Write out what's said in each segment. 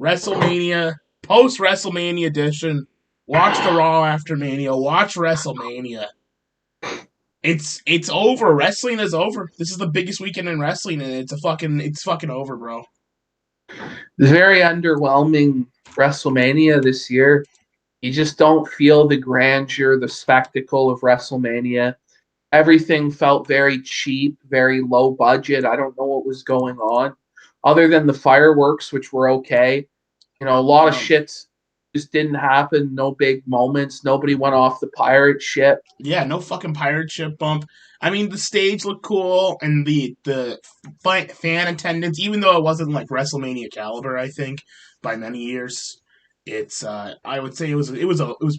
WrestleMania, post WrestleMania edition. Watch the Raw after Mania. Watch WrestleMania. It's over. Wrestling is over. This is the biggest weekend in wrestling, and it's fucking over, bro. It's very underwhelming WrestleMania this year. You just don't feel the grandeur, the spectacle of WrestleMania. Everything felt very cheap, very low budget. I don't know what was going on, other than the fireworks, which were okay. A lot of shit just didn't happen. No big moments. Nobody went off the pirate ship. Yeah, no fucking pirate ship bump. I mean, the stage looked cool, and the fan attendance, even though it wasn't like WrestleMania caliber, I think by many years, it's I would say it was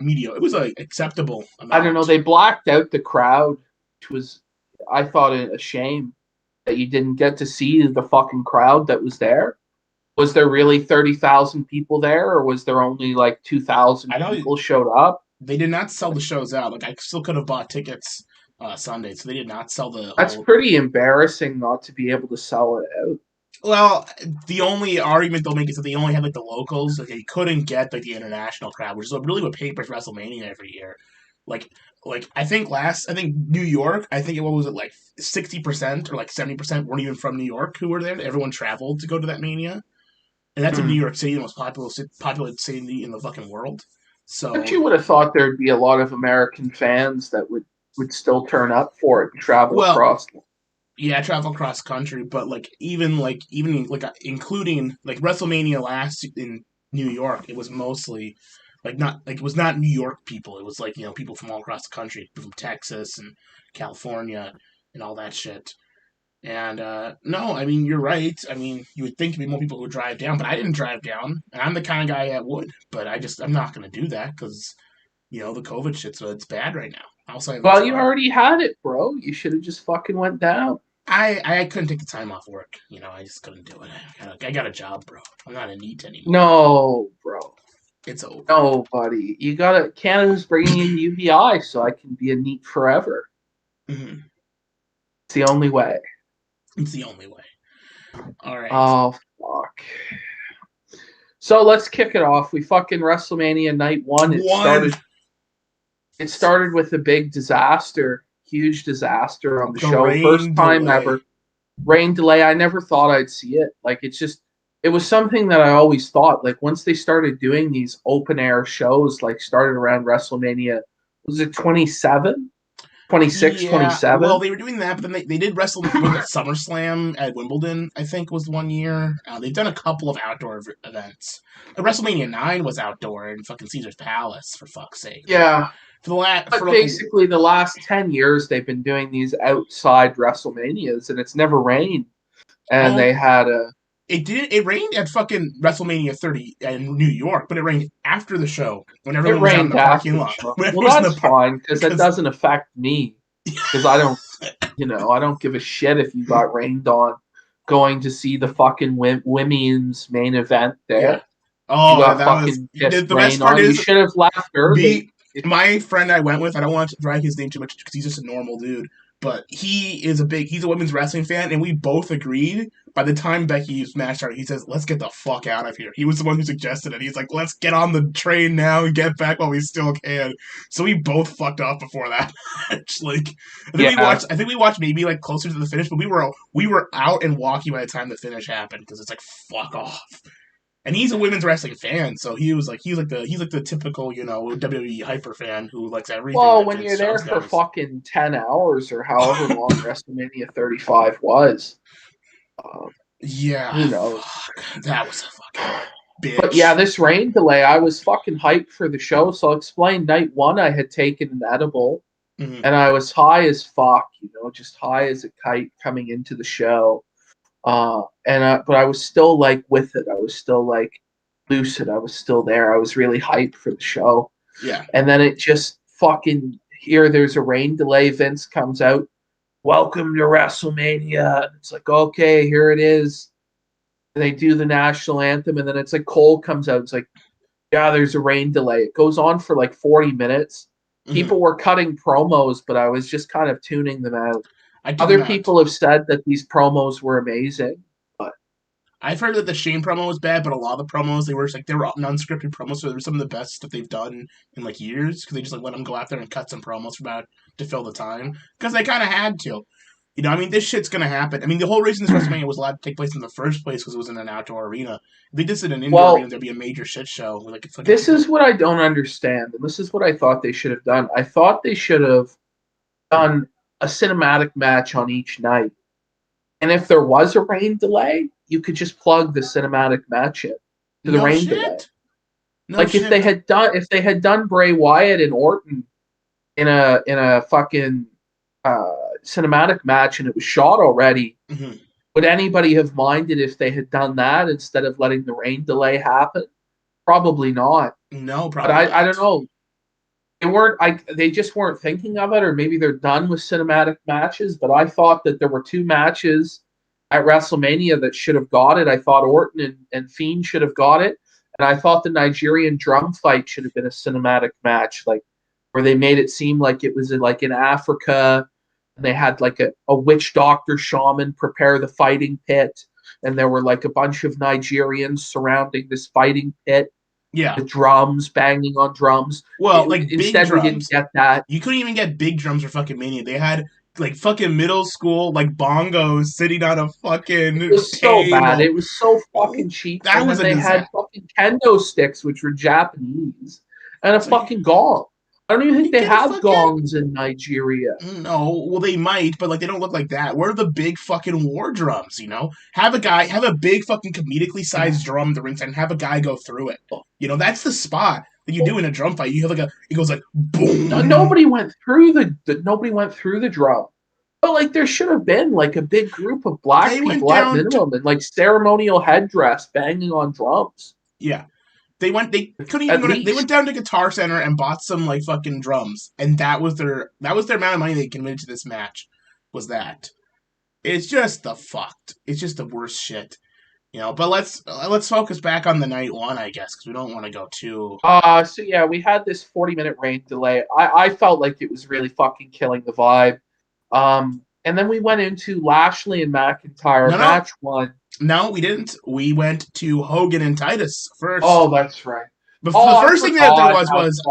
mediocre. It was a acceptable I don't know. amount. They blacked out the crowd, which was, I thought, a shame that you didn't get to see the fucking crowd that was there. Was there really 30,000 people there, or was there only like 2,000 I know people showed up? they did not sell the shows out. Like I still could have bought tickets Sunday, so they did not sell the That's whole. pretty embarrassing not to be able to sell it out. Well, the only argument they'll make is that they only had like the locals. Like they couldn't get like the international crowd, which is really what papers WrestleMania every year. Like, I think New York. I think what was it like 60% or like 70% weren't even from New York who were there. Everyone traveled to go to that Mania, and that's in New York City, the most populated city in the fucking world. But So you would have thought there'd be a lot of American fans that would still turn up for it and travel well, across. yeah, travel across country, but even including like WrestleMania last in New York, it was mostly like not like it was not New York people. It was like people from all across the country, from Texas and California and all that shit. And no, I mean you're right. I mean you would think there'd be more people who would drive down, but I didn't drive down, and I'm the kind of guy that would. But I'm not gonna do that because the COVID shit. So it's bad right now. Outside of it's Well, you already had it, bro. You should have just fucking went down. I couldn't take the time off work. I just couldn't do it. I got a job, bro. I'm not a NEET anymore. No, bro. It's over. No, buddy. You gotta. Canada's bringing in UBI, so I can be a NEET forever. Mm-hmm. It's the only way. It's the only way. All right. Oh fuck. So let's kick it off. We fucking WrestleMania night one. It started with a big disaster, huge disaster on the show. First time ever. Rain delay. I never thought I'd see it. Like it was something that I always thought. Like once they started doing these open air shows, like started around WrestleMania, was it 27? 26, Yeah, 27? well, they were doing that, but then they did wrestle was it SummerSlam at Wimbledon, I think, was one year. They've done a couple of outdoor events. WrestleMania 9 was outdoor in fucking Caesar's Palace, for fuck's sake. Yeah. But basically, the last 10 years, they've been doing these outside WrestleManias, and it's never rained. And they had a... It rained at fucking WrestleMania 30 in New York, but it rained after the show when everyone was out in the parking lot. Well, that's fine because that doesn't affect me because I don't, I don't give a shit if you got rained on going to see the fucking women's main event there. Yeah. Oh, you got fucking the best part is you should have left early. My friend I went with, I don't want to drag his name too much because he's just a normal dude. But he's a women's wrestling fan, and we both agreed. By the time Becky smashed her, he says, "Let's get the fuck out of here." He was the one who suggested it. He's like, "Let's get on the train now and get back while we still can." So we both fucked off before that match. I think we watched maybe like closer to the finish, but we were out and walking by the time the finish happened because it's like fuck off. And he's a women's wrestling fan, so he's like the typical WWE hyper fan who likes everything. Well, when you're there for fucking 10 hours or however long WrestleMania 35 was, yeah, who knows? That was a fucking bitch. But yeah, this rain delay, I was fucking hyped for the show. So I'll explain. Night one, I had taken an edible, and I was high as fuck, just high as a kite coming into the show. But I was still like with it. I was still like lucid. I was still there. I was really hyped for the show. Yeah. And then it just fucking there's a rain delay. Vince comes out. Welcome to WrestleMania. It's like, okay, here it is. And they do the national anthem, and then it's like Cole comes out. It's like, yeah, there's a rain delay. It goes on for like 40 minutes. People were cutting promos, but I was just kind of tuning them out. Other people have said that these promos were amazing, but I've heard that the Shane promo was bad, but a lot of the promos, they were unscripted promos, so they were some of the best that they've done in like years, because they just like let them go out there and cut some promos about to fill the time, because they kind of had to. You know, I mean, this shit's gonna happen. I mean, the whole reason this WrestleMania was allowed to take place in the first place was it was in an outdoor arena. If they did it in an indoor arena, there'd be a major shit show. Like, this is what I don't understand, and this is what I thought they should have done. I thought they should have done a cinematic match on each night. And if there was a rain delay, you could just plug the cinematic match in to the rain delay. If they had done Bray Wyatt and Orton in a fucking cinematic match and it was shot already, would anybody have minded if they had done that instead of letting the rain delay happen? Probably not. No, probably. But I don't know. They just weren't thinking of it, or maybe they're done with cinematic matches. But I thought that there were 2 matches at WrestleMania that should have got it. I thought Orton and Fiend should have got it, and I thought the Nigerian drum fight should have been a cinematic match, like where they made it seem like it was in Africa, and they had like a witch doctor shaman prepare the fighting pit, and there were like a bunch of Nigerians surrounding this fighting pit. Yeah, the drums banging on drums. Well, like instead we didn't get that. You couldn't even get big drums for fucking Mania. They had like fucking middle school like bongos sitting on a fucking. It was table. So bad. It was so fucking cheap. That was they had fucking kendo sticks, which were Japanese, and a fucking gong. I don't even think they have gongs in Nigeria. No, well they might, but like they don't look like that. Where are the big fucking war drums? You know, have a big fucking comedically sized drum at the ringside and have a guy go through it. You know, that's the spot that you do in a drum fight. You have it goes like boom. Nobody went through the drum. But like there should have been like a big group of black people at minimum and like ceremonial headdress banging on drums. Yeah. They couldn't even go they went down to Guitar Center and bought some like fucking drums, and that was their amount of money they committed to this match. Was that? It's just it's just the worst shit, you know. But let's focus back on the night 1, I guess, because we don't want to go too. So yeah, we had this 40-minute rain delay. I felt like it was really fucking killing the vibe. And then we went into Lashley and McIntyre match 1. No, we didn't. We went to Hogan and Titus first. Oh, that's right. But the first thing that there was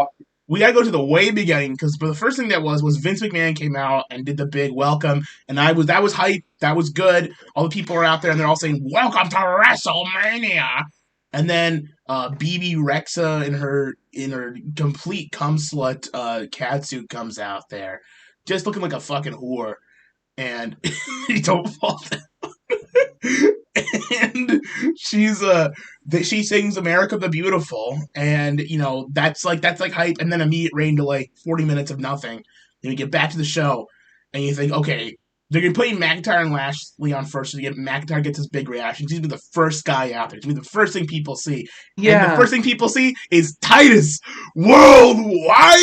we gotta go to the way beginning, because the first thing that was Vince McMahon came out and did the big welcome, and that was hype. That was good. All the people are out there and they're all saying "Welcome to WrestleMania," and then BB Rexa in her complete cum slut catsuit comes out there, just looking like a fucking whore, and you don't fall down. And she sings "America the Beautiful," and you know that's like hype, and then immediate rain delay, 40 minutes of nothing. Then you get back to the show, and you think, okay, they're gonna put Mcintyre and Lashley on first, so McIntyre gets his big reaction. He's gonna be the first guy out there. He's gonna be the first thing people see. Yeah, and the first thing people see is Titus worldwide.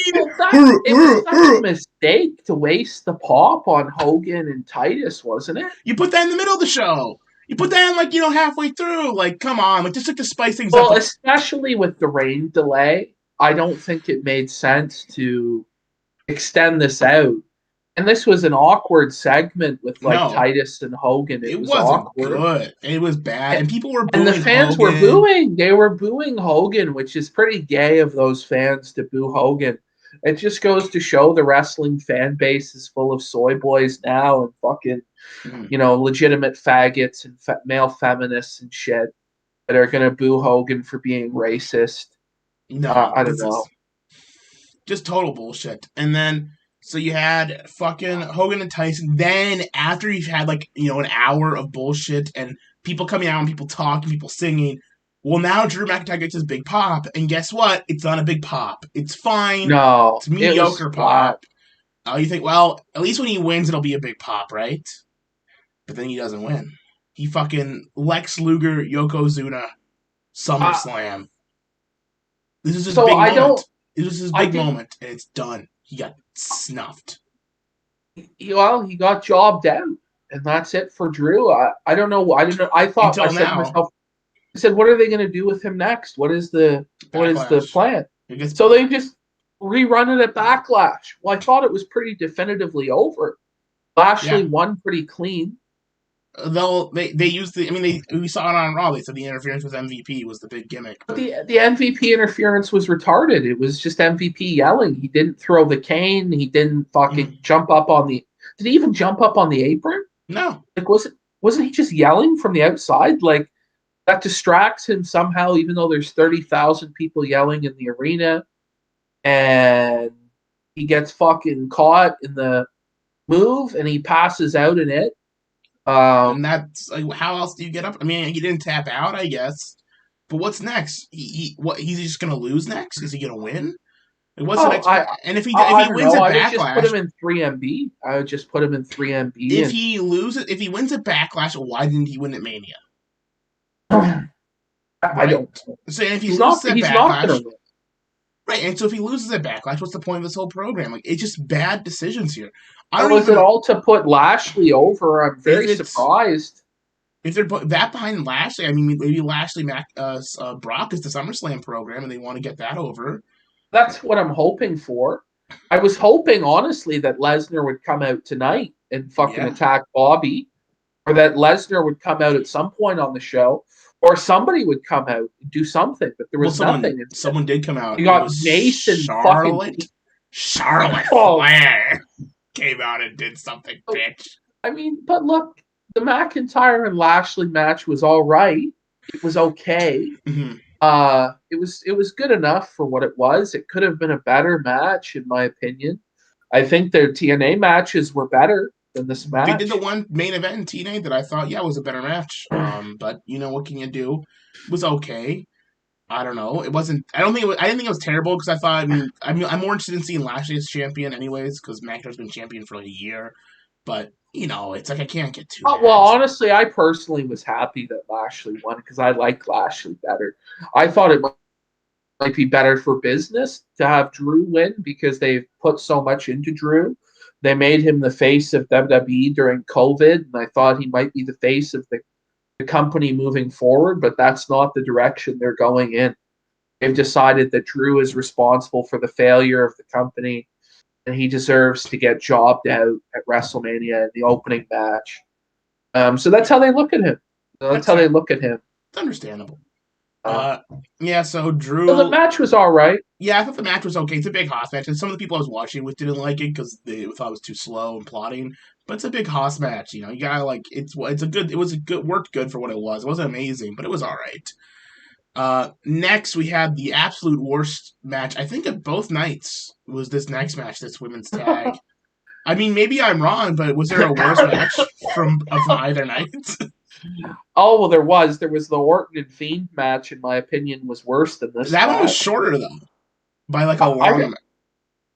It was such a mistake to waste the pop on Hogan and Titus, wasn't it? You put that in the middle of the show. You put that in halfway through. Like, come on, just to spice things up. Well, especially with the rain delay, I don't think it made sense to extend this out. And this was an awkward segment with Titus and Hogan. It was wasn't awkward. Good. It was bad, and people were booing. And the fans Hogan. were booing. They were booing Hogan, which is pretty gay of those fans to boo Hogan. It just goes to show the wrestling fan base is full of soy boys now and fucking, legitimate faggots and male feminists and shit that are going to boo Hogan for being racist. No, I don't know. Just total bullshit. And then, so you had fucking Hogan and Tyson. Then after you've had an hour of bullshit and people coming out and people talking, people singing, well, now Drew McIntyre gets his big pop, and guess what? It's not a big pop. It's fine. No. It's mediocre pop. You think, well, at least when he wins, it'll be a big pop, right? But then he doesn't win. He fucking Lex Luger, Yokozuna, SummerSlam. This is his big moment. This was his big moment, and it's done. He got snuffed. Well, he got jobbed out, and that's it for Drew. I don't know. I thought I said to myself, I said, what are they going to do with him next? What is the plan? So they just rerun it at Backlash. Well, I thought it was pretty definitively over. Lashley won pretty clean. They used the. I mean, we saw it on Raw. They said the interference with MVP was the big gimmick. But the MVP interference was retarded. It was just MVP yelling. He didn't throw the cane. He didn't fucking jump up on the. Did he even jump up on the apron? No. Like, wasn't he just yelling from the outside? Like, that distracts him somehow, even though there's 30,000 people yelling in the arena, and he gets fucking caught in the move and he passes out in it. And that's like, how else do you get up? I mean, he didn't tap out, I guess. But what's next? He's just gonna lose next? Is he gonna win? What's the next? And if he wins at Backlash, I would just put him in 3MB. I would just put him in 3MB. If he wins at Backlash, why didn't he win at Mania? I don't. So if he's not gonna win. Right, and so if he loses at Backlash, what's the point of this whole program? Like, it's just bad decisions here. Was it all to put Lashley over? I'm very surprised. If they're that behind Lashley, I mean, maybe Lashley Brock is the SummerSlam program, and they want to get that over. That's what I'm hoping for. I was hoping, honestly, that Lesnar would come out tonight and fucking attack Bobby, or that Lesnar would come out at some point on the show, or somebody would come out and do something, but there was nothing. Someone did come out. You got Mason Charlotte Flair came out and did something, bitch. I mean, but look, the McIntyre and Lashley match was all right. It was okay. Mm-hmm. It was good enough for what it was. It could have been a better match, in my opinion. I think their TNA matches were better than this match. They did the one main event in TNA that I thought, was a better match. But what can you do? It was okay. I don't know. It wasn't. I didn't think it was terrible because I thought. I'm more interested in seeing Lashley as champion, anyways, because McIntyre's been champion for like a year. But it's like I can't get too. Well, honestly, I personally was happy that Lashley won because I liked Lashley better. I thought it might be better for business to have Drew win because they've put so much into Drew. They made him the face of WWE during COVID, and I thought he might be the face of the company moving forward, but that's not the direction they're going in. They've decided that Drew is responsible for the failure of the company, and he deserves to get jobbed out at WrestleMania in the opening match. So that's how they look at him. That's how they look at him. It's understandable. So Drew... So the match was all right. Yeah, I thought the match was okay. It's a big Haas match, and some of the people I was watching with didn't like it because they thought it was too slow and plotting. But it's a big Haas match, you gotta worked good for what it was. It wasn't amazing, but it was all right. Next we had the absolute worst match. I think of both nights was this next match, this women's tag. I mean, maybe I'm wrong, but was there a worse match from either night? Oh, well, there was. There was the Orton and Fiend match, in my opinion, was worse than this. That one was shorter, though, by like a long.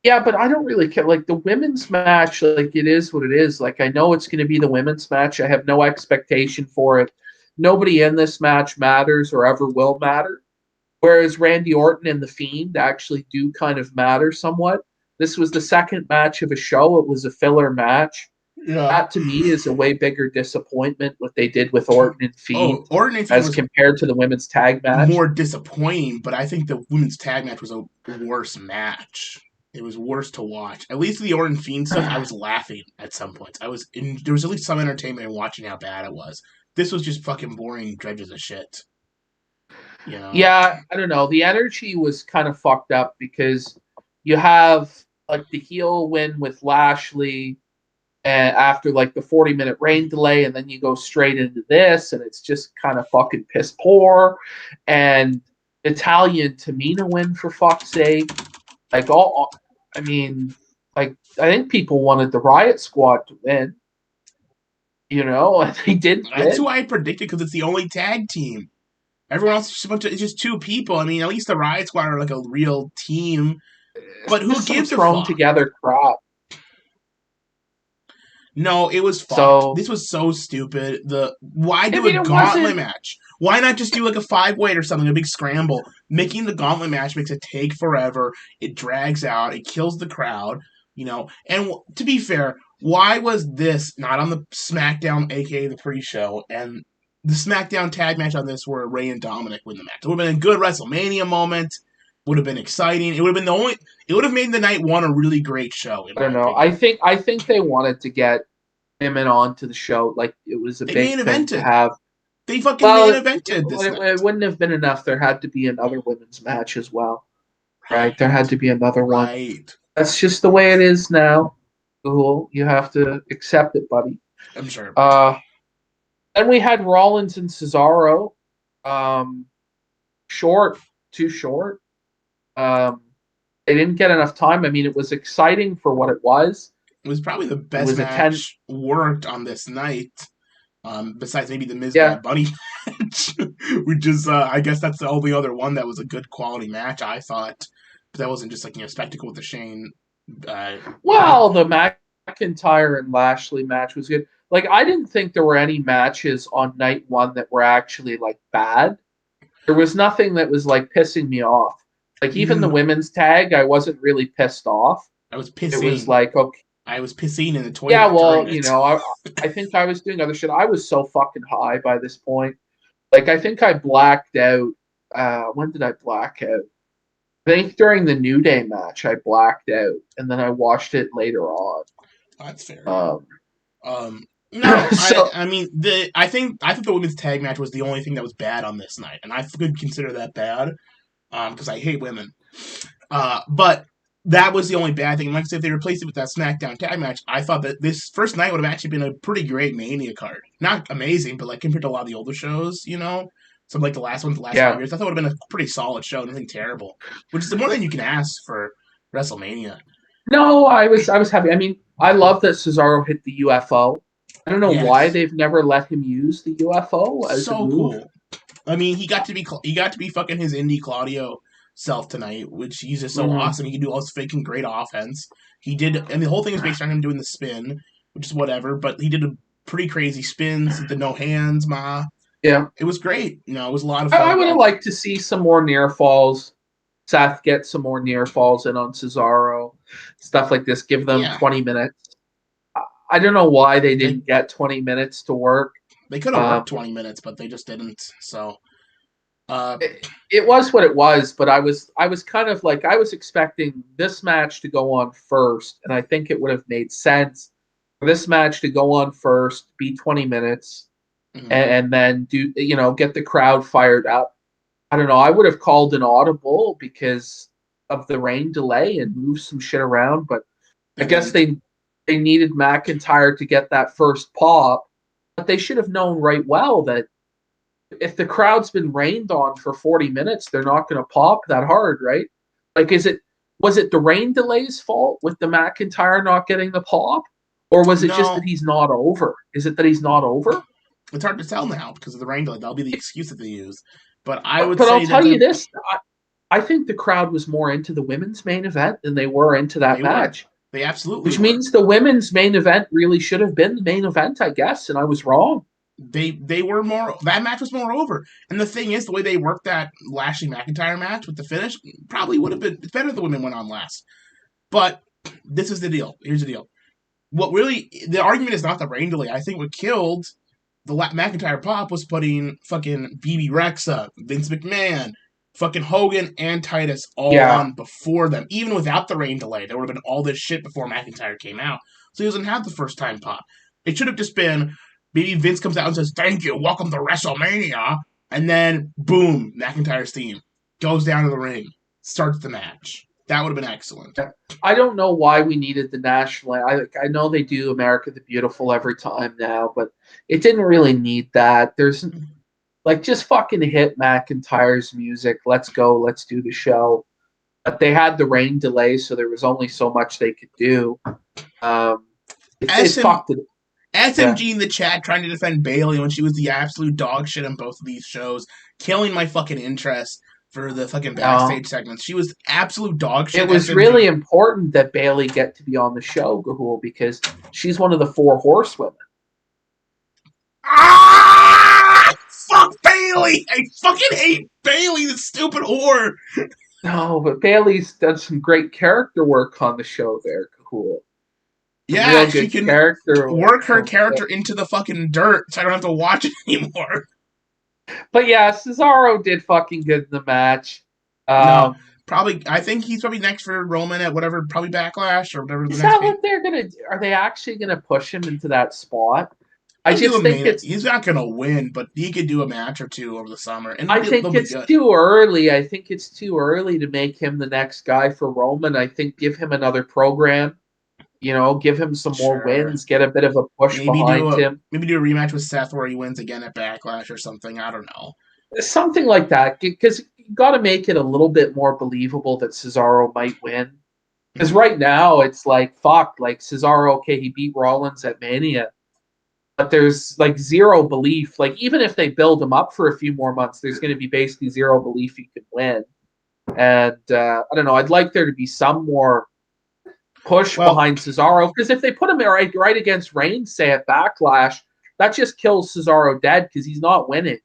Yeah, but I don't really care. Like, the women's match, like, it is what it is. Like, I know it's going to be the women's match. I have no expectation for it. Nobody in this match matters or ever will matter. Whereas Randy Orton and The Fiend actually do kind of matter somewhat. This was the second match of a show. It was a filler match. Yeah. That, to me, is a way bigger disappointment, what they did with Orton and Fiend, Orton and Fiend as compared to the women's tag match. More disappointing, but I think the women's tag match was a worse match. It was worse to watch. At least the Orton Fiend stuff, I was laughing at some points. There was at least some entertainment in watching how bad it was. This was just fucking boring dredges of shit. Yeah, I don't know. The energy was kind of fucked up because you have like the heel win with Lashley and after like the 40-minute rain delay, and then you go straight into this, and it's just kind of fucking piss poor. And Italian Tamina win, for fuck's sake. Like, I think people wanted the Riot Squad to win. And they didn't. That's who I predicted because it's the only tag team. Everyone else is it's just two people. I mean, at least the Riot Squad are like a real team. But who gives a thrown together crap? No, it was fucked. This was so stupid. Why do a gauntlet match? Why not just do like a 5-way or something, a big scramble? Making the gauntlet match makes it take forever. It drags out. It kills the crowd. And to be fair, why was this not on the SmackDown, aka the pre-show, and the SmackDown tag match on this where Rey and Dominic win the match? It would have been a good WrestleMania moment. Would have been exciting. It would have been it would have made the night one a really great show. I don't know. I think they wanted to get women onto the show. Like, it was a They big main thing to evented. have. They fucking Well, main evented this night. it wouldn't have been enough. There had to be another women's match as well, right? There had to be another one. Right. That's just the way it is now. Cool. You have to accept it, buddy. I'm sure. Then we had Rollins and Cesaro. Too short. They didn't get enough time. I mean, it was exciting for what it was. It was probably the best match worked on this night. Besides maybe the Miz Bad Bunny match, which is I guess that's the only other one that was a good quality match, I thought. But that wasn't just like spectacle with the Shane. The McIntyre and Lashley match was good. Like, I didn't think there were any matches on night one that were actually like bad. There was nothing that was like pissing me off. Like, even the women's tag, I wasn't really pissed off. I was pissing. It was like, okay. I was pissing in the toilet. Yeah, well, I think I was doing other shit. I was so fucking high by this point. Like, I think I blacked out. When did I black out? I think during the New Day match, I blacked out, and then I watched it later on. That's fair. No, I mean, I think the women's tag match was the only thing that was bad on this night, and I could consider that bad, because I hate women. But that was the only bad thing. Like I said, if they replaced it with that SmackDown tag match, I thought that this first night would have actually been a pretty great Mania card. Not amazing, but like compared to a lot of the older shows, some like the last 5 years, I thought it would have been a pretty solid show, nothing terrible. Which is more than you can ask for WrestleMania. No, I was happy. I mean, I love that Cesaro hit the UFO. I don't know why they've never let him use the UFO as a move. Cool. I mean, he got to be fucking his indie Claudio self tonight, which he's just so awesome. He can do all this faking great offense. He did, and the whole thing is based on him doing the spin, which is whatever. But he did a pretty crazy spins, the no hands, Yeah, it was great. It was a lot of fun. I would have liked to see some more near falls. Seth get some more near falls in on Cesaro, stuff like this. Give them 20 minutes. I don't know why they didn't get 20 minutes to work. They could have worked 20 minutes, but they just didn't. So it was what it was. But I was kind of like, I was expecting this match to go on first, and I think it would have made sense for this match to go on first, be 20 minutes, and then get the crowd fired up. I don't know. I would have called an audible because of the rain delay and moved some shit around, but I guess they needed McIntyre to get that first pop, but they should have known right well that if the crowd's been rained on for 40 minutes, they're not going to pop that hard, right? Like, was it the rain delay's fault with the McIntyre not getting the pop, or was it just that he's not over? Is it that he's not over? It's hard to tell now because of the rain delay. That'll be the excuse that they use. But I'll tell you this: I think the crowd was more into the women's main event than they were into that match. They absolutely Which means the women's main event really should have been the main event, I guess, and I was wrong. They were more. That match was more over. And the thing is, the way they worked that Lashley McIntyre match with the finish probably would have been better if the women went on last. But this is the deal. Here's the deal. The argument is not the rain delay. I think what killed the McIntyre pop was putting fucking BB Rexa, Vince McMahon, fucking Hogan, and Titus all on before them. Even without the rain delay, there would have been all this shit before McIntyre came out. So he doesn't have the first time pop. It should have just been, maybe Vince comes out and says, "Thank you, welcome to WrestleMania," and then, boom, McIntyre's theme. Goes down to the ring, starts the match. That would have been excellent. I don't know why we needed the national. I know they do America the Beautiful every time now, but it didn't really need that. There's just fucking hit McIntyre's music. Let's go. Let's do the show. But they had the rain delay, so there was only so much they could do. SMG in the chat trying to defend Bayley when she was the absolute dog shit on both of these shows, killing my fucking interest for the fucking backstage segments. She was absolute dog shit. It was SMG. Really important that Bayley get to be on the show, Gahul, because she's one of the 4 horsewomen. Fuck Bayley! I fucking hate Bayley, the stupid whore! No, but Bayley's done some great character work on the show there, Gahul. Yeah, she can work her character into the fucking dirt, so I don't have to watch it anymore. But yeah, Cesaro did fucking good in the match. No, Probably, I think he's probably next for Roman at whatever, probably Backlash or whatever the Is next. that what they're gonna do? Are they actually gonna push him into that spot? I He'll do just a think main. it's. He's not gonna win, but he could do a match or two over the summer, and I they'll think be it's good. too early. I think it's too early to make him the next guy for Roman. I think give him another program. Give him some more Sure. wins, get a bit of a push behind him. Maybe do a rematch with Seth where he wins again at Backlash or something. I don't know. Something like that, because you got to make it a little bit more believable that Cesaro might win. Because right now it's like, fuck, like Cesaro, okay, he beat Rollins at Mania, but there's like zero belief. Like even if they build him up for a few more months, there's going to be basically zero belief he could win. And I don't know. I'd like there to be some more push behind Cesaro, because if they put him right against Reigns, say at Backlash, that just kills Cesaro dead because he's not winning.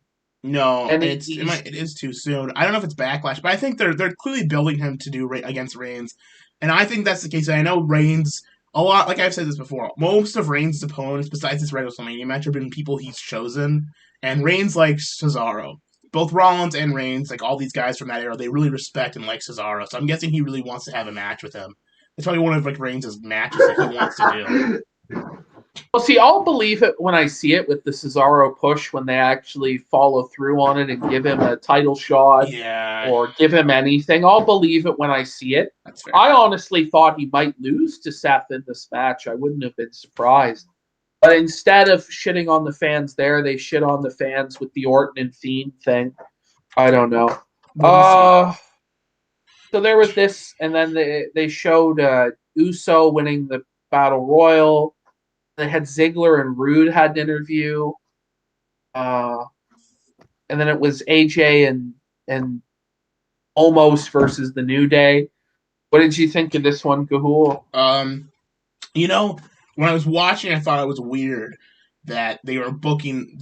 No, and it is too soon. I don't know if it's Backlash, but I think they're clearly building him to do against Reigns, and I think that's the case. I know Reigns a lot. Like I've said this before, most of Reigns' opponents, besides this WrestleMania match, have been people he's chosen, and Reigns likes Cesaro. Both Rollins and Reigns, like all these guys from that era, they really respect and like Cesaro. So I'm guessing he really wants to have a match with him. It's probably one of like Reigns' matches that he wants to do. Well, see, I'll believe it when I see it with the Cesaro push, when they actually follow through on it and give him a title shot, or give him anything. I'll believe it when I see it. That's fair. I honestly thought he might lose to Seth in this match. I wouldn't have been surprised. But instead of shitting on the fans there, they shit on the fans with the Orton and Fiend thing. I don't know. So there was this, and then they showed Uso winning the Battle Royal. They had Ziggler and Rude had an interview. And then it was AJ and Almost versus the New Day. What did you think of this one, Gahul? When I was watching, I thought it was weird that they were working,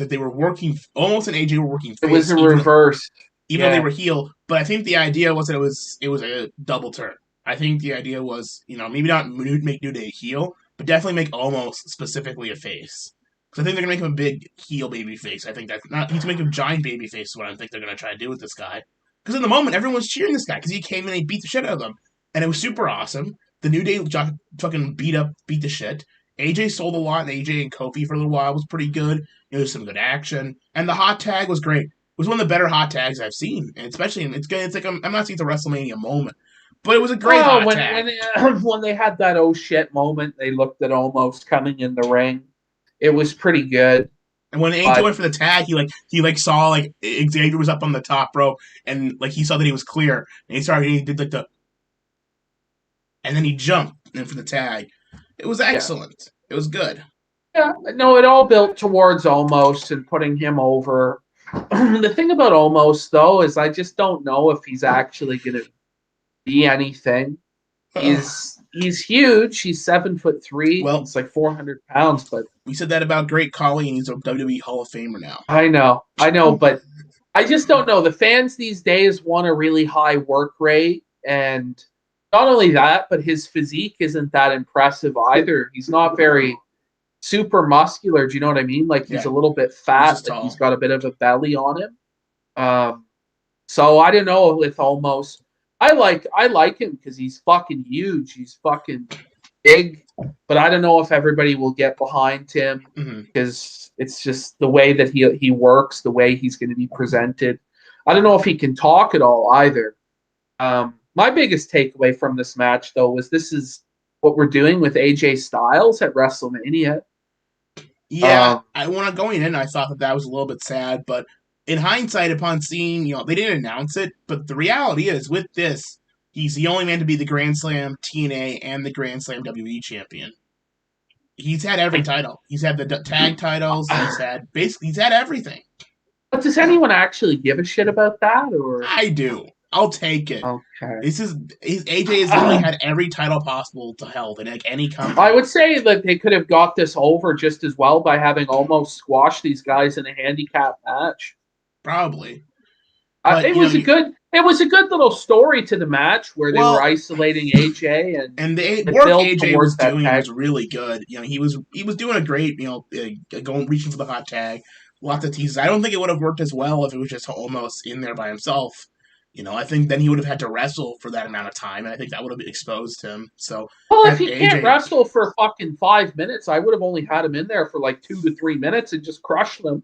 Almost and AJ were working face. It was in reverse. Even though they were heel, but I think the idea was that it was a double turn. I think the idea was, maybe not make New Day heel, but definitely make Almost specifically a face. Because I think they're going to make him a big heel baby face. I think that's not, he's going to make him a giant baby face is what I think they're going to try to do with this guy. Because in the moment, everyone's cheering this guy because he came in and he beat the shit out of them. And it was super awesome. The New Day fucking beat the shit. AJ sold a lot, and AJ and Kofi for a little while was pretty good. There was some good action. And the hot tag was great. It was one of the better hot tags I've seen. And especially, it's like, I'm not saying it's a WrestleMania moment, but it was a great hot tag. When they had that oh shit moment, they looked at Almost coming in the ring. It was pretty good. And when AJ went for the tag, he saw like Xavier was up on the top rope, and like he saw that he was clear, and he did like and then he jumped in for the tag. It was excellent. Yeah. It was good. Yeah, no, it all built towards Almost and putting him over. The thing about Almost though is I just don't know if he's actually going to be anything. He's huge. He's 7'3". Well, he's like 400 pounds. But we said that about Great Khali, and he's a WWE Hall of Famer now. I know, but I just don't know. The fans these days want a really high work rate, and not only that, but his physique isn't that impressive either. He's not very super muscular. Do you know what I mean? Like he's a little bit fat. Like he's got a bit of a belly on him. So I don't know with Almost. I like him because he's fucking huge. He's fucking big. But I don't know if everybody will get behind him because it's just the way that he works, the way he's going to be presented. I don't know if he can talk at all either. My biggest takeaway from this match, though, was this is what we're doing with AJ Styles at WrestleMania. Yeah, going in, I thought that was a little bit sad, but in hindsight, upon seeing, they didn't announce it, but the reality is, with this, he's the only man to be the Grand Slam TNA and the Grand Slam WWE champion. He's had every title. He's had the tag titles. He's had everything. But does anyone actually give a shit about that? Or I do. I'll take it. Okay. AJ has literally had every title possible to held in any company. I would say that they could have got this over just as well by having Almost squash these guys in a handicap match. Probably. It was a good little story to the match where they were isolating AJ and the work AJ was doing was really good. He was doing a great, reaching for the hot tag, lots of teases. I don't think it would have worked as well if it was just Almost in there by himself. I think then he would have had to wrestle for that amount of time, and I think that would have exposed him. So, Well, if have he can't AJ. wrestle for fucking 5 minutes, I would have only had him in there for like 2 to 3 minutes and just crushed them.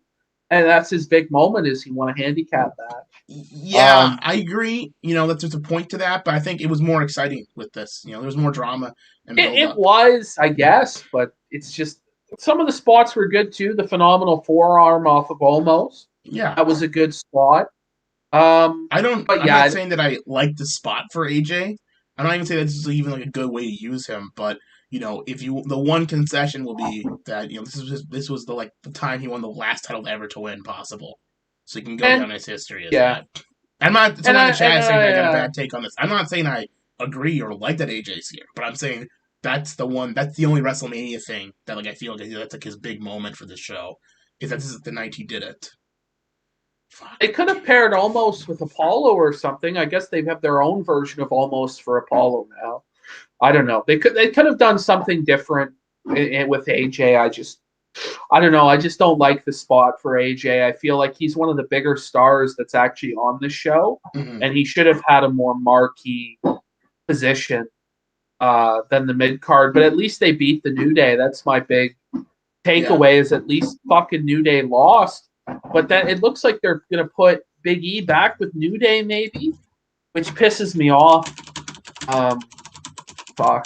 And that's his big moment is he won a handicap match. Yeah, I agree. That's just a point to that, but I think it was more exciting with this. There was more drama and build It up. was, I guess, but it's just some of the spots were good too. The phenomenal forearm off of Omos. Yeah. That was a good spot. I'm not saying that I like the spot for AJ. I'm not even saying this is even like a good way to use him, but if the one concession will be that this was the time he won the last title ever to win possible, so he can go down his history as that. I'm not. Someone in the chat is saying I got a bad take on this. I'm not saying I agree or like that AJ's here, but I'm saying that's the one. That's the only WrestleMania thing that I feel like that's his big moment for this show is that this is the night he did it. Fuck. They could have paired Almost with Apollo or something. I guess they have their own version of Almost for Apollo now. I don't know. They could have done something different with AJ. I don't know. I just don't like the spot for AJ. I feel like he's one of the bigger stars that's actually on the show, and he should have had a more marquee position than the mid card. But at least they beat the New Day. That's my big takeaway. Is at least fucking New Day lost. But then it looks like they're going to put Big E back with New Day, maybe, which pisses me off. Fuck.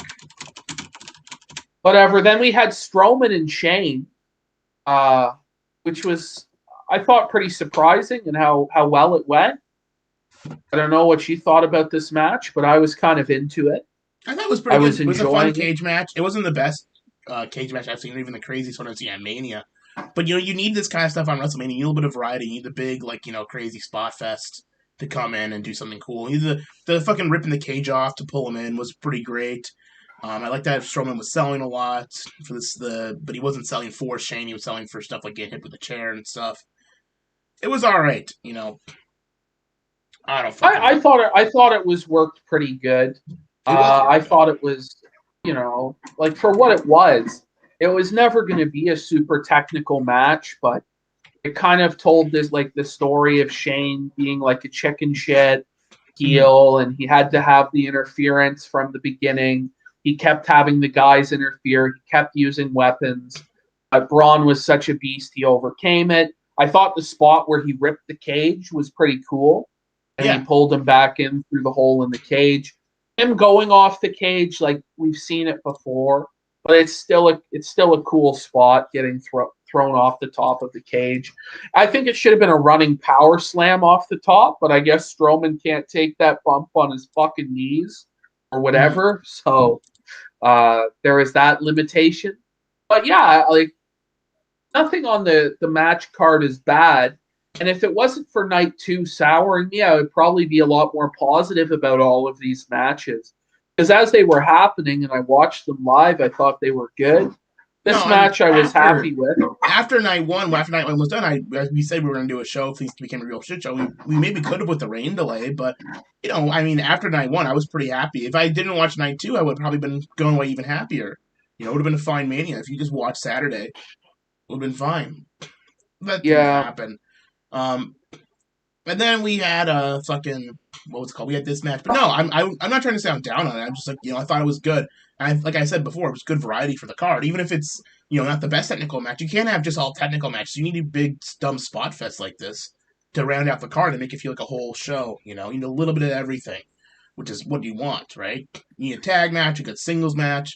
Whatever. Then we had Strowman and Shane, which was, I thought, pretty surprising and how well it went. I don't know what you thought about this match, but I was kind of into it. I thought it was pretty good. It was a fun cage match. It wasn't the best cage match I've seen, or even the craziest one I've seen at Mania. But, you need this kind of stuff on WrestleMania. You need a little bit of variety. You need the big, crazy spot fest to come in and do something cool. You need the fucking ripping the cage off to pull him in was pretty great. I like that Strowman was selling a lot for this, but he wasn't selling for Shane. He was selling for stuff like getting hit with a chair and stuff. It was all right, I don't. I thought it was worked pretty good. I thought it was, for what it was. It was never going to be a super technical match, but it kind of told the story of Shane being like a chicken shit heel, and he had to have the interference from the beginning. He kept having the guys interfere. He kept using weapons. Braun was such a beast, he overcame it. I thought the spot where he ripped the cage was pretty cool, and he pulled him back in through the hole in the cage. Him going off the cage, we've seen it before. But it's still a cool spot getting thrown off the top of the cage. I think it should have been a running power slam off the top, but I guess Strowman can't take that bump on his fucking knees or whatever. So there is that limitation. But yeah, nothing on the match card is bad. And if it wasn't for night 2 souring me, I would probably be a lot more positive about all of these matches. Because as they were happening and I watched them live, I thought they were good. This match I was happy with. After night one was done, we said we were going to do a show. Things became a real shit show. We maybe could have with the rain delay, but, after night 1, I was pretty happy. If I didn't watch night 2, I would have probably been going away even happier. It would have been a fine Mania. If you just watched Saturday, it would have been fine. That didn't happen. And then we had what was it called? We had this match, but no, I'm not trying to sound down on it. I'm just I thought it was good. And like I said before, it was good variety for the card. Even if it's not the best technical match, you can't have just all technical matches. You need a big dumb spot fest like this to round out the card and make it feel like a whole show. You need a little bit of everything, which is what you want, right? You need a tag match, a good singles match.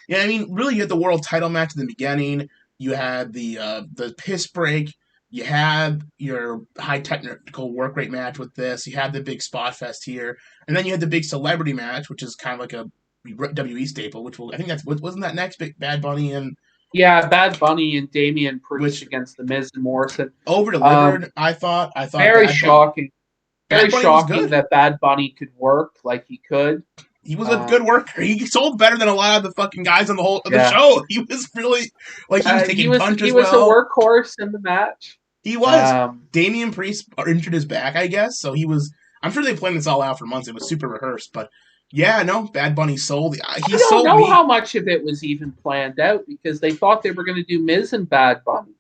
Yeah, really, you had the world title match in the beginning. You had the piss break. You had your high technical work rate match with this. You had the big spot fest here. And then you had the big celebrity match, which is kind of like a WWE staple, I think wasn't that next? Bad Bunny and... Yeah, Bad Bunny and Damian Priest against The Miz and Morrison. Over-delivered, I thought. Very shocking. Very shocking that Bad Bunny could work like he could. He was a good worker. He sold better than a lot of the fucking guys on the show. He was really... he was taking punches well. He was a workhorse in the match. He was. Damian Priest injured his back, I guess. So he was. I'm sure they planned this all out for months. It was super rehearsed, but yeah, no, Bad Bunny sold. I don't know how much of it was even planned out because they thought they were going to do Miz and Bad Bunny.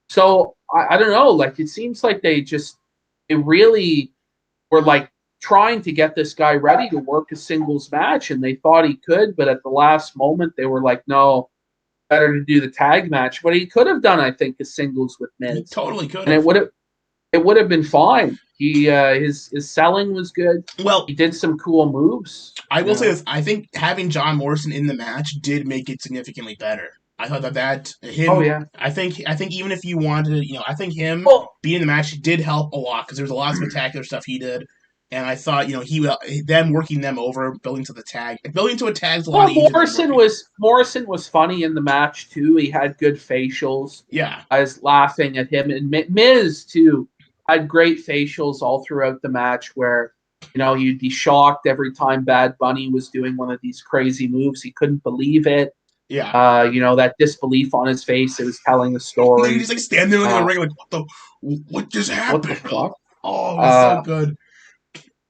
So I don't know. It seems like they really were trying to get this guy ready to work a singles match, and they thought he could, but at the last moment they were like, no, better to do the tag match. But he could have done, I think, a singles with Miz. He totally could have. And it would have been fine. He his selling was good. Well, he did some cool moves. I will say this: I think having John Morrison in the match did make it significantly better. I thought that him. Oh yeah. I think even if you wanted, I think him being in the match did help a lot because there was a lot of spectacular stuff he did, and I thought them working them over, building to a tag is a lot easier. Morrison was funny in the match too. He had good facials. Yeah, I was laughing at him, and Miz too had great facials all throughout the match where, you'd be shocked every time Bad Bunny was doing one of these crazy moves. He couldn't believe it. Yeah. That disbelief on his face, it was telling the story. He's like standing there in the ring like, what just happened? What the fuck? Oh, it was so good.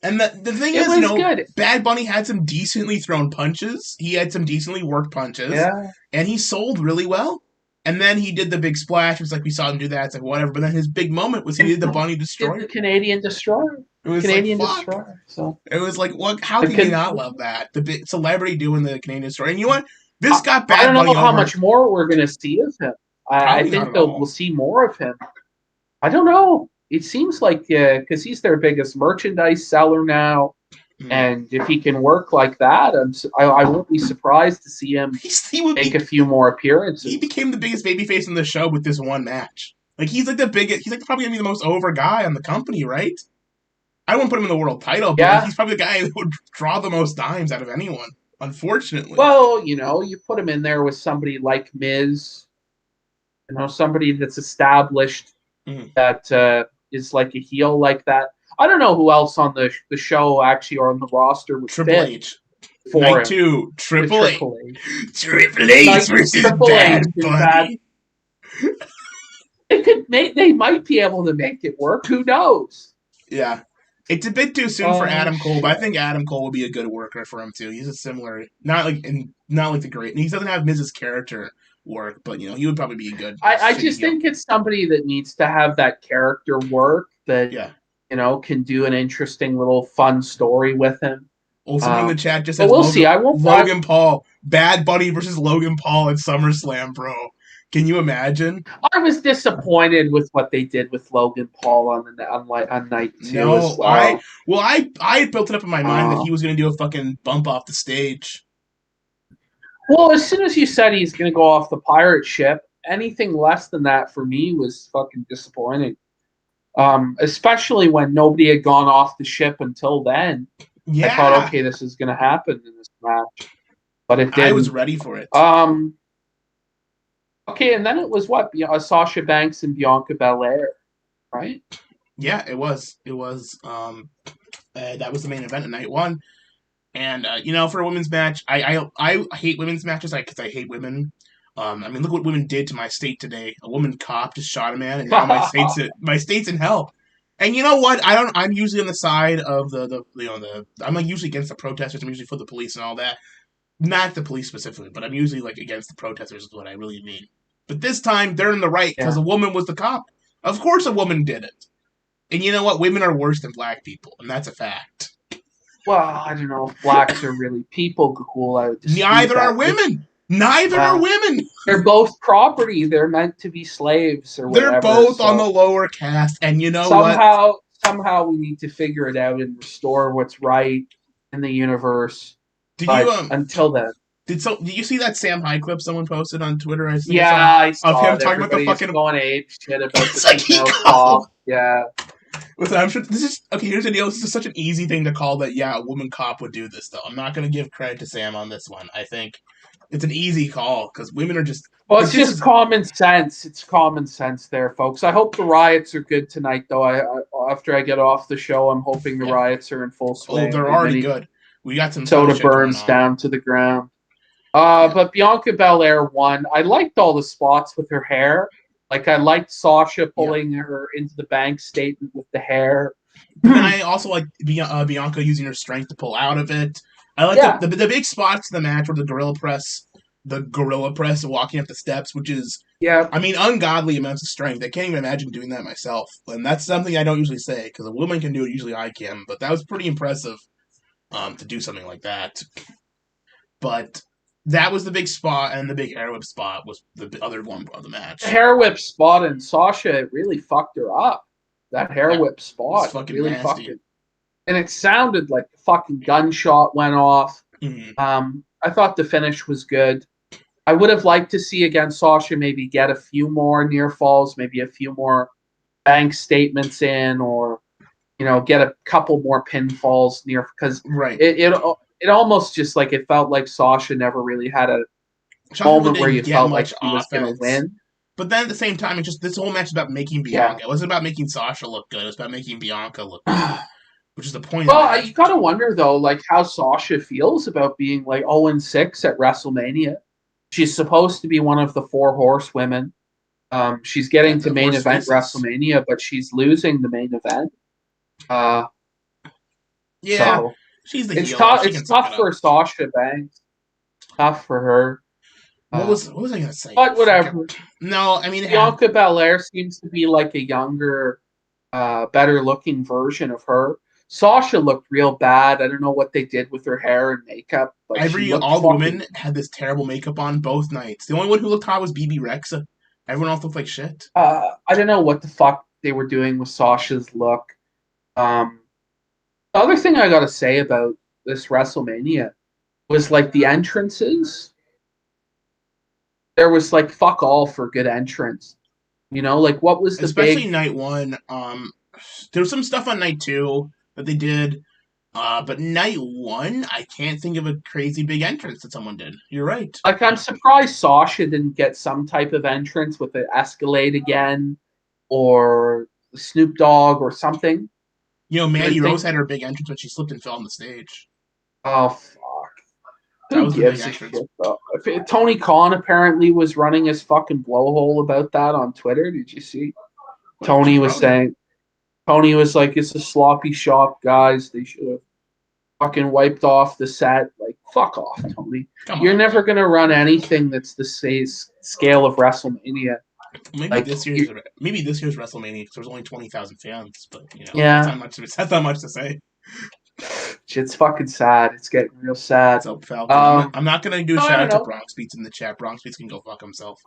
And the thing is, good. Bad Bunny had some decently thrown punches. He had some decently worked punches. Yeah. And he sold really well. And then he did the big splash. It was like we saw him do that. It's like whatever. But then his big moment was he did the Bunny Destroyer. The Canadian Destroyer. It was Canadian like, Destroyer. So it was like, what? How can you not love that? The big celebrity doing the Canadian Destroyer. And you know what? This got Bad Bunny over. I don't know how much more we're going to see of him. I think we'll see more of him. I don't know. It seems like because he's their biggest merchandise seller now. And if he can work like that, I won't be surprised to see him make a few more appearances. He became the biggest babyface in the show with this one match. Like he's like the biggest. He's like probably gonna be the most over guy on the company, right? I won't put him in the world title, but he's probably the guy that would draw the most dimes out of anyone. Unfortunately. Well, you put him in there with somebody like Miz, somebody that's established that is like a heel like that. I don't know who else on the show actually or on the roster would Triple fit H. For Night 2, Triple H. Triple H versus Bad Bunny. They might be able to make it work. Who knows? Yeah. It's a bit too soon for Adam Cole, but I think Adam Cole will be a good worker for him too. He's a similar, not like the great. He doesn't have Miz's character work, but he would probably be a good. I just think it's somebody that needs to have that character work that can do an interesting little fun story with him. Also in the chat just says we'll see. Logan Paul, Bad Bunny versus Logan Paul at SummerSlam, bro. Can you imagine? I was disappointed with what they did with Logan Paul on night 2 as well. I built it up in my mind that he was going to do a fucking bump off the stage. Well, as soon as you said he's going to go off the pirate ship, anything less than that for me was fucking disappointing. Especially when nobody had gone off the ship until then. Yeah. I thought, okay, this is going to happen in this match. But it didn't. I was ready for it. Okay, and then it was Sasha Banks and Bianca Belair, right? Yeah, it was. It was. That was the main event of night 1. And, for a women's match, I hate women's matches because I hate women. Look what women did to my state today. A woman cop just shot a man, and now my state's in hell. And you know what? I'm usually on the side of I'm usually against the protesters. I'm usually for the police and all that. Not the police specifically, but I'm usually against the protesters is what I really mean. But this time they're in the right because a woman was the cop. Of course, a woman did it. And you know what? Women are worse than black people, and that's a fact. Well, I don't know if blacks are really people, GAHOOLE. Neither are women. Neither are women. They're both property. They're meant to be slaves or whatever. They're both on the lower caste, and you know what? Somehow we need to figure it out and restore what's right in the universe. Until then. Did you see that Sam Hyde clip someone posted on Twitter? I saw of him talking about the fucking going ape shit about it's the cop. Yeah. Listen, I'm sure this is okay. Here's the deal. This is such an easy thing to call that. Yeah, a woman cop would do this, though. I'm not going to give credit to Sam on this one. I think it's an easy call because women are just. Well, it's just common sense. It's common sense there, folks. I hope the riots are good tonight, though. After I get off the show, I'm hoping the riots are in full swing. Oh, they're already good. We got some soda burns down to the ground. But Bianca Belair won. I liked all the spots with her hair. I liked Sasha pulling her into the bank statement with the hair. And I also like Bianca using her strength to pull out of it. I like the big spots in the match where the gorilla press the gorilla press walking up the steps, which is, Yeah. I mean, ungodly amounts of strength. I can't even imagine doing that myself. And that's something I don't usually say, because a woman can do it, usually I can. But that was pretty impressive to do something like that. But that was the big spot, and the big hair whip spot was the other one of the match. The hair whip spot and Sasha really fucked her up. That hair whip spot really nasty. fucking. And it sounded like the fucking gunshot went off. Mm-hmm. I thought the finish was good. I would have liked to see again Sasha maybe get a few more near falls, maybe a few more bank statements in, or get a couple more pinfalls near, because it almost just like it felt like Sasha never really had a moment where you felt like she was going to win. But then at the same time, this whole match is about making Bianca. Yeah. It wasn't about making Sasha look good. It was about making Bianca look good, which is the point. Well, you got to wonder though, like how Sasha feels about being like 0-6 at WrestleMania. She's supposed to be one of the 4 horsewomen. She's getting to main event WrestleMania, but she's losing the main event. So she's the heel. It's tough for Sasha Banks. Tough for her. What was I gonna say? But whatever. No, I mean Bianca Belair seems to be like a younger, better looking version of her. Sasha looked real bad. I don't know what they did with her hair and makeup. But all the women had this terrible makeup on both nights. The only one who looked hot was BB Rexa. Everyone else looked like shit. I don't know what the fuck they were doing with Sasha's look. The other thing I gotta say about this WrestleMania was like the entrances. There was like fuck all for good entrance. Like what was the especially night 1. There was some stuff on night 2 that they did. But night 1, I can't think of a crazy big entrance that someone did. You're right. Like, I'm surprised Sasha didn't get some type of entrance with the Escalade again, or Snoop Dogg or something. Mandy Rose had her big entrance when she slipped and fell on the stage. Oh, fuck. Who gives a shit, though? Tony Khan apparently was running his fucking blowhole about that on Twitter. Did you see? Tony was saying... Tony was like, it's a sloppy shop, guys. They should have fucking wiped off the set. Like, fuck off, Tony. You're never going to run anything that's the scale of WrestleMania. Maybe this year's WrestleMania, because there's only 20,000 fans. But, that's not much to say. It's fucking sad. It's getting real sad. So, Falcon, I'm not going to do a shout out to Bronx Beats in the chat. Bronx Beats can go fuck himself.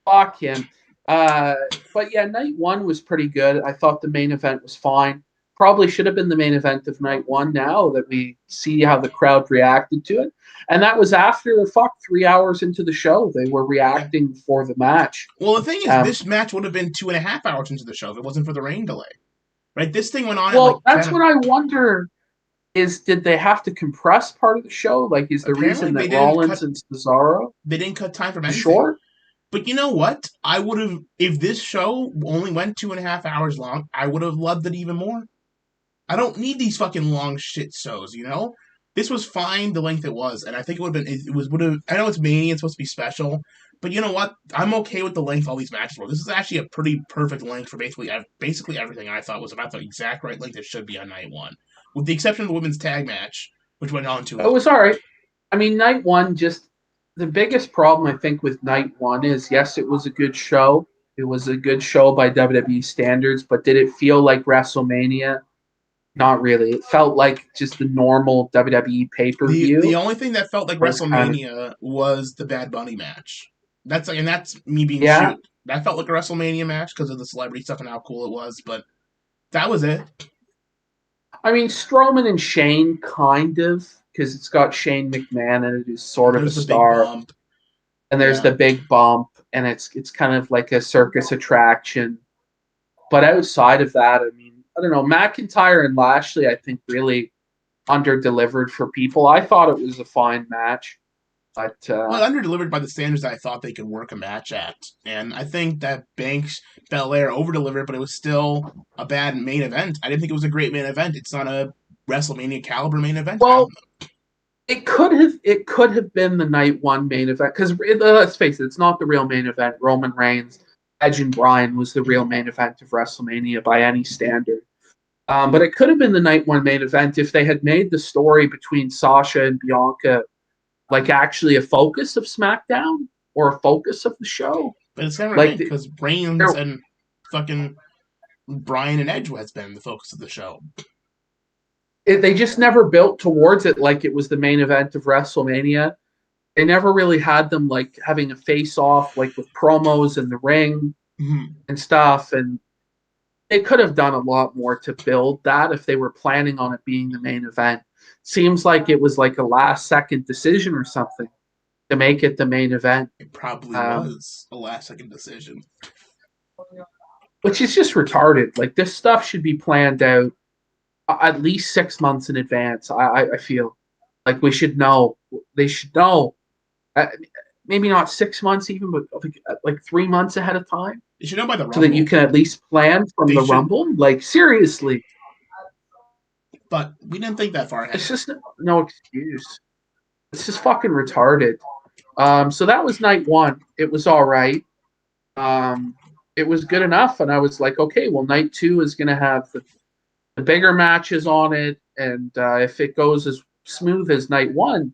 Fuck him. But yeah, night 1 was pretty good. I thought the main event was fine. Probably should have been the main event of night 1 now that we see how the crowd reacted to it. And that was after 3 hours into the show. They were reacting for the match. Well, the thing is, this match would have been 2.5 hours into the show if it wasn't for the rain delay. Right? This thing went on. Well, that's what I wonder is, did they have to compress part of the show? Like, is the reason that Rollins and Cesaro? They didn't cut time from anything. Short? But you know what? I would have, if this show only went 2.5 hours long, I would have loved it even more. I don't need these fucking long shit shows, This was fine the length it was, and I think it would have been, I know it's Mania, it's supposed to be special, but you know what? I'm okay with the length all these matches were. This is actually a pretty perfect length for basically everything I thought was about the exact right length it should be on night 1. With the exception of the women's tag match, which went on to... It was alright. I mean, night 1 just... The biggest problem, I think, with night 1 is, yes, it was a good show. It was a good show by WWE standards, but did it feel like WrestleMania? Not really. It felt like just the normal WWE pay-per-view. The only thing that felt like WrestleMania was the Bad Bunny match. That's me being shoot. That felt like a WrestleMania match because of the celebrity stuff and how cool it was, but that was it. I mean, Strowman and Shane, kind of, because it's got Shane McMahon and it is sort of a star. And there's the big bump, and it's kind of like a circus attraction. But outside of that, I mean, I don't know, McIntyre and Lashley, I think, really under-delivered for people. I thought it was a fine match. But, under-delivered by the standards I thought they could work a match at. And I think that Banks Belair over-delivered, but it was still a bad main event. I didn't think it was a great main event. It's not a WrestleMania caliber main event. Well, it could have been the night 1 main event, because let's face it, it's not the real main event. Roman Reigns, Edge and Bryan was the real main event of WrestleMania by any standard. But it could have been the night 1 main event if they had made the story between Sasha and Bianca like actually a focus of SmackDown or a focus of the show. But it's never Like because Reigns and fucking Bryan and Edge has been the focus of the show. They just never built towards it like it was the main event of WrestleMania. They never really had them like having a face-off, like with promos in the ring and stuff. And they could have done a lot more to build that if they were planning on it being the main event. Seems like it was like a last-second decision or something to make it the main event. It probably was a last-second decision. Which is just retarded. Like, this stuff should be planned out at least 6 months in advance. I feel like we should know. They should know. Maybe not 6 months even, but like 3 months ahead of time. You should know by the Rumble. So that you can at least plan from the Rumble. Like, seriously. But we didn't think that far ahead. It's just no excuse. It's just fucking retarded. So that was night one. It was all right. It was good enough. And I was like, okay, well, night two is going to have the bigger matches on it. And if it goes as smooth as night one,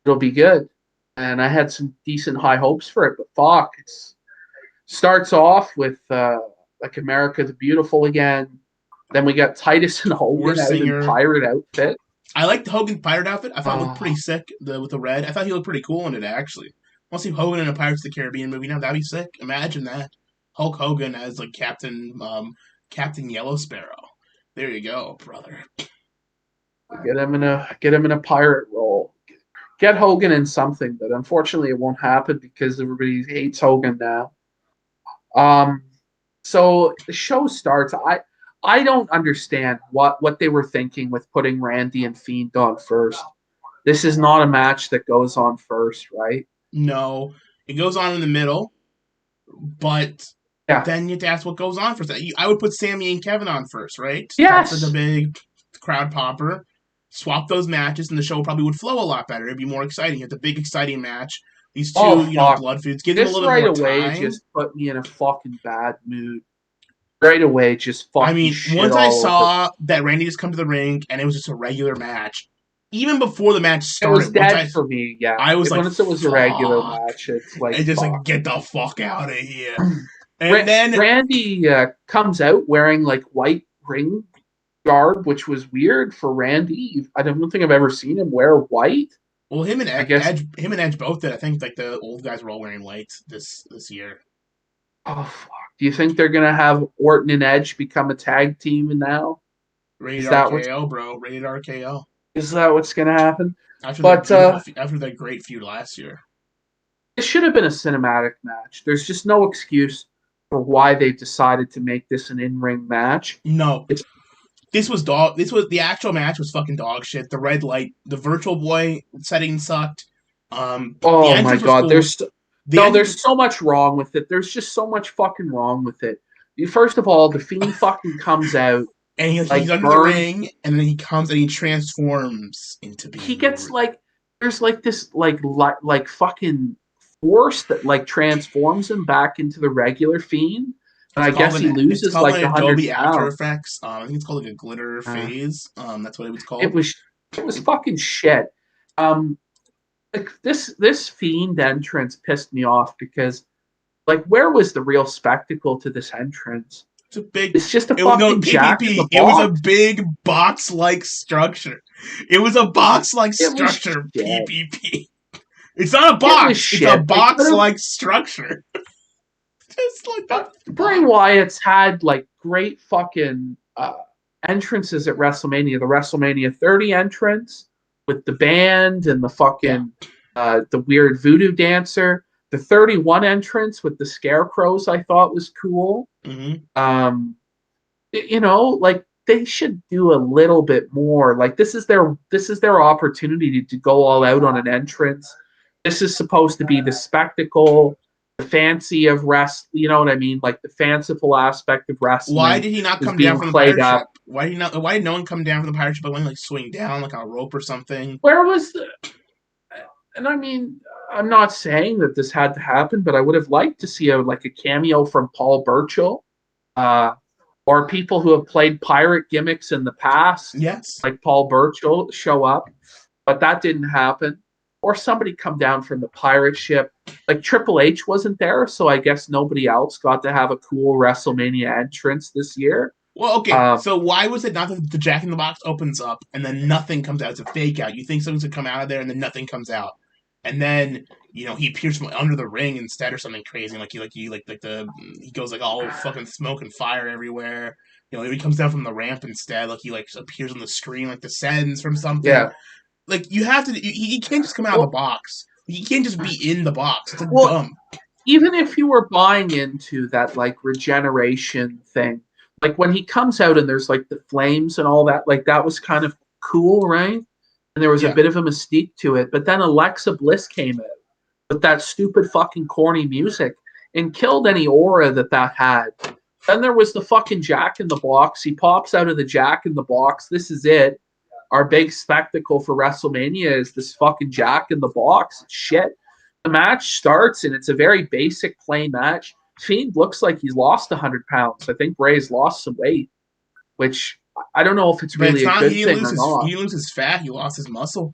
it'll be good. And I had some decent high hopes for it. But fuck, it starts off with like America the Beautiful again. Then we got Titus and Hogan out in pirate outfit. I liked Hogan's pirate outfit. I thought it looked pretty sick with the red. I thought he looked pretty cool in it, actually. I want to see Hogan in a Pirates of the Caribbean movie now. That'd be sick. Imagine that. Hulk Hogan as like Captain Yellow Sparrow. There you go, brother. Get him in a pirate role. Get Hogan in something, but unfortunately it won't happen because everybody hates Hogan now. So the show starts. I don't understand what they were thinking with putting Randy and Fiend on first. This is not a match that goes on first, right? No, it goes on in the middle, but then you have to ask what goes on first. I would put Sammy and Kevin on first, right? Yes. That's like a big crowd popper. Swap those matches, and the show probably would flow a lot better. It'd be more exciting. It's a big, exciting match. These two, blood feuds. Give them a little more time. This right away just put me in a fucking bad mood. Right away, just fucking. I mean, once I saw that Randy just come to the ring and it was just a regular match, even before the match started, it was dead for me. Yeah, I was once it was a regular match, it's like just like get the fuck out of here. And then Randy comes out wearing like white ring garb, which was weird for Randy. I don't think I've ever seen him wear white. Well, him and Edge both did. I think like the old guys were all wearing white this year. Oh fuck. Do you think they're going to have Orton and Edge become a tag team now? Rated RKO, bro. Rated RKO. Is that what's going to happen? After that great feud last year. It should have been a cinematic match. There's just no excuse for why they decided to make this an in-ring match. No. The actual match was fucking dog shit. The red light, the Virtual Boy setting sucked. Oh my god, cool. There's so much wrong with it. There's just so much fucking wrong with it. First of all, the Fiend fucking comes out. And he's under the ring, and then he comes and he transforms into being. He gets there's this fucking force that like transforms him back into the regular Fiend. And I guess he loses like 100 pounds. After Effects. I think it's called like a glitter phase. That's what it was called. It was fucking shit. Like this Fiend entrance pissed me off because, like, where was the real spectacle to this entrance? It's just a fucking jack in the box. It was a big box-like structure. It was a box-like structure. PPP. It's not a box. It's a box-like structure. Just like that. Bray Wyatt's had like great fucking entrances at WrestleMania. The WrestleMania 30 entrance with the band and the fucking the weird voodoo dancer. The 31 entrance with the scarecrows I thought was cool. Mm-hmm. Like they should do a little bit more. Like this is their opportunity to go all out on an entrance. This is supposed to be the spectacle, the fancy of wrestling. You know what I mean? Like the fanciful aspect of wrestling. Why did he not come down from the pirate ship? Why did no one come down from the pirate ship but went like swing down like on a rope or something? Where was the? And I mean, I'm not saying that this had to happen, but I would have liked to see a cameo from Paul Burchill, or people who have played pirate gimmicks in the past. Yes, like Paul Burchill show up, but that didn't happen. or somebody come down from the pirate ship. Like Triple H wasn't there, so I guess nobody else got to have a cool WrestleMania entrance this year. Well, okay, so why was it not that the Jack in the Box opens up and then nothing comes out? It's a fake out. You think something's gonna come out of there and then nothing comes out, and then he appears from under the ring instead or something crazy. He goes like all fucking smoke and fire everywhere. He comes down from the ramp instead. Like he appears on the screen like descends from something. Yeah. Like you have to. He can't just come out of the box. He can't just be in the box. It's dumb. Even if you were buying into that like regeneration thing. Like when he comes out and there's like the flames and all that, like that was kind of cool, right? And there was a bit of a mystique to it. But then Alexa Bliss came out with that stupid fucking corny music and killed any aura that had. Then there was the fucking Jack in the Box. He pops out of the Jack in the Box. This is it. Our big spectacle for WrestleMania is this fucking Jack in the Box. It's shit. The match starts and it's a very basic, plain match. Fiend looks like he's lost 100 pounds. I think Bray's lost some weight, which I don't know if it's really a good thing or not. He loses fat. He lost his muscle,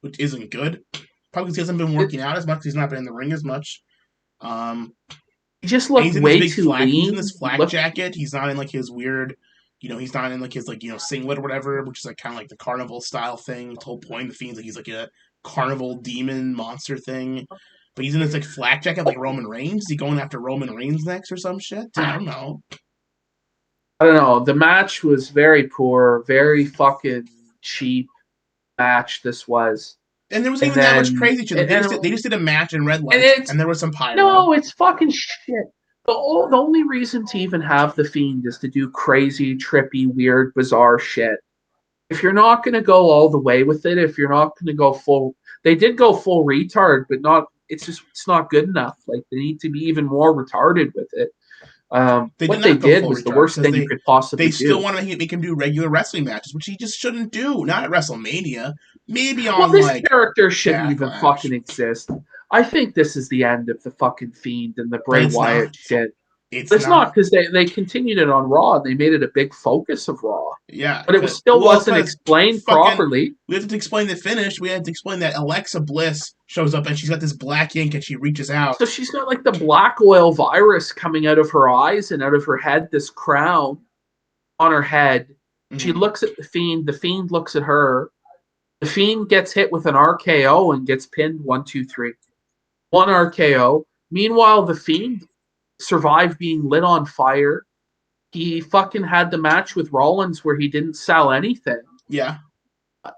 which isn't good. Probably because he hasn't been working out as much. He's not been in the ring as much. He just looked way too lean. He's in this flak jacket. He's not in like his weird, he's not in like his singlet or whatever, which is like kind of like the carnival style thing. The whole point of the Fiend's like he's like a carnival demon monster thing. But he's in this like flak jacket like Roman Reigns. Is he going after Roman Reigns next or some shit? I don't know. The match was very poor, very fucking cheap match this was. And there wasn't even that much crazy shit. They just did a match in red lights, and there was some pyro. No, it's fucking shit. The only reason to even have the Fiend is to do crazy, trippy, weird, bizarre shit. If you're not going to go all the way with it, if you're not going to go full... They did go full retard, but not... It's not good enough. Like, they need to be even more retarded with it. What they did was the worst thing you could possibly do. They still want to make him do regular wrestling matches, which he just shouldn't do. Not at WrestleMania. Maybe on this character shouldn't even fucking exist. I think this is the end of the fucking Fiend and the Bray Wyatt shit. It's not because they continued it on Raw and they made it a big focus of Raw. Yeah. But it wasn't explained properly. We have to explain the finish. We had to explain that Alexa Bliss shows up and she's got this black ink and she reaches out. So she's got like the black oil virus coming out of her eyes and out of her head, this crown on her head. Mm-hmm. She looks at the Fiend looks at her. The Fiend gets hit with an RKO and gets pinned 1, 2, 3. 1 RKO. Meanwhile, the Fiend survived being lit on fire. He fucking had the match with Rollins where he didn't sell anything. Yeah.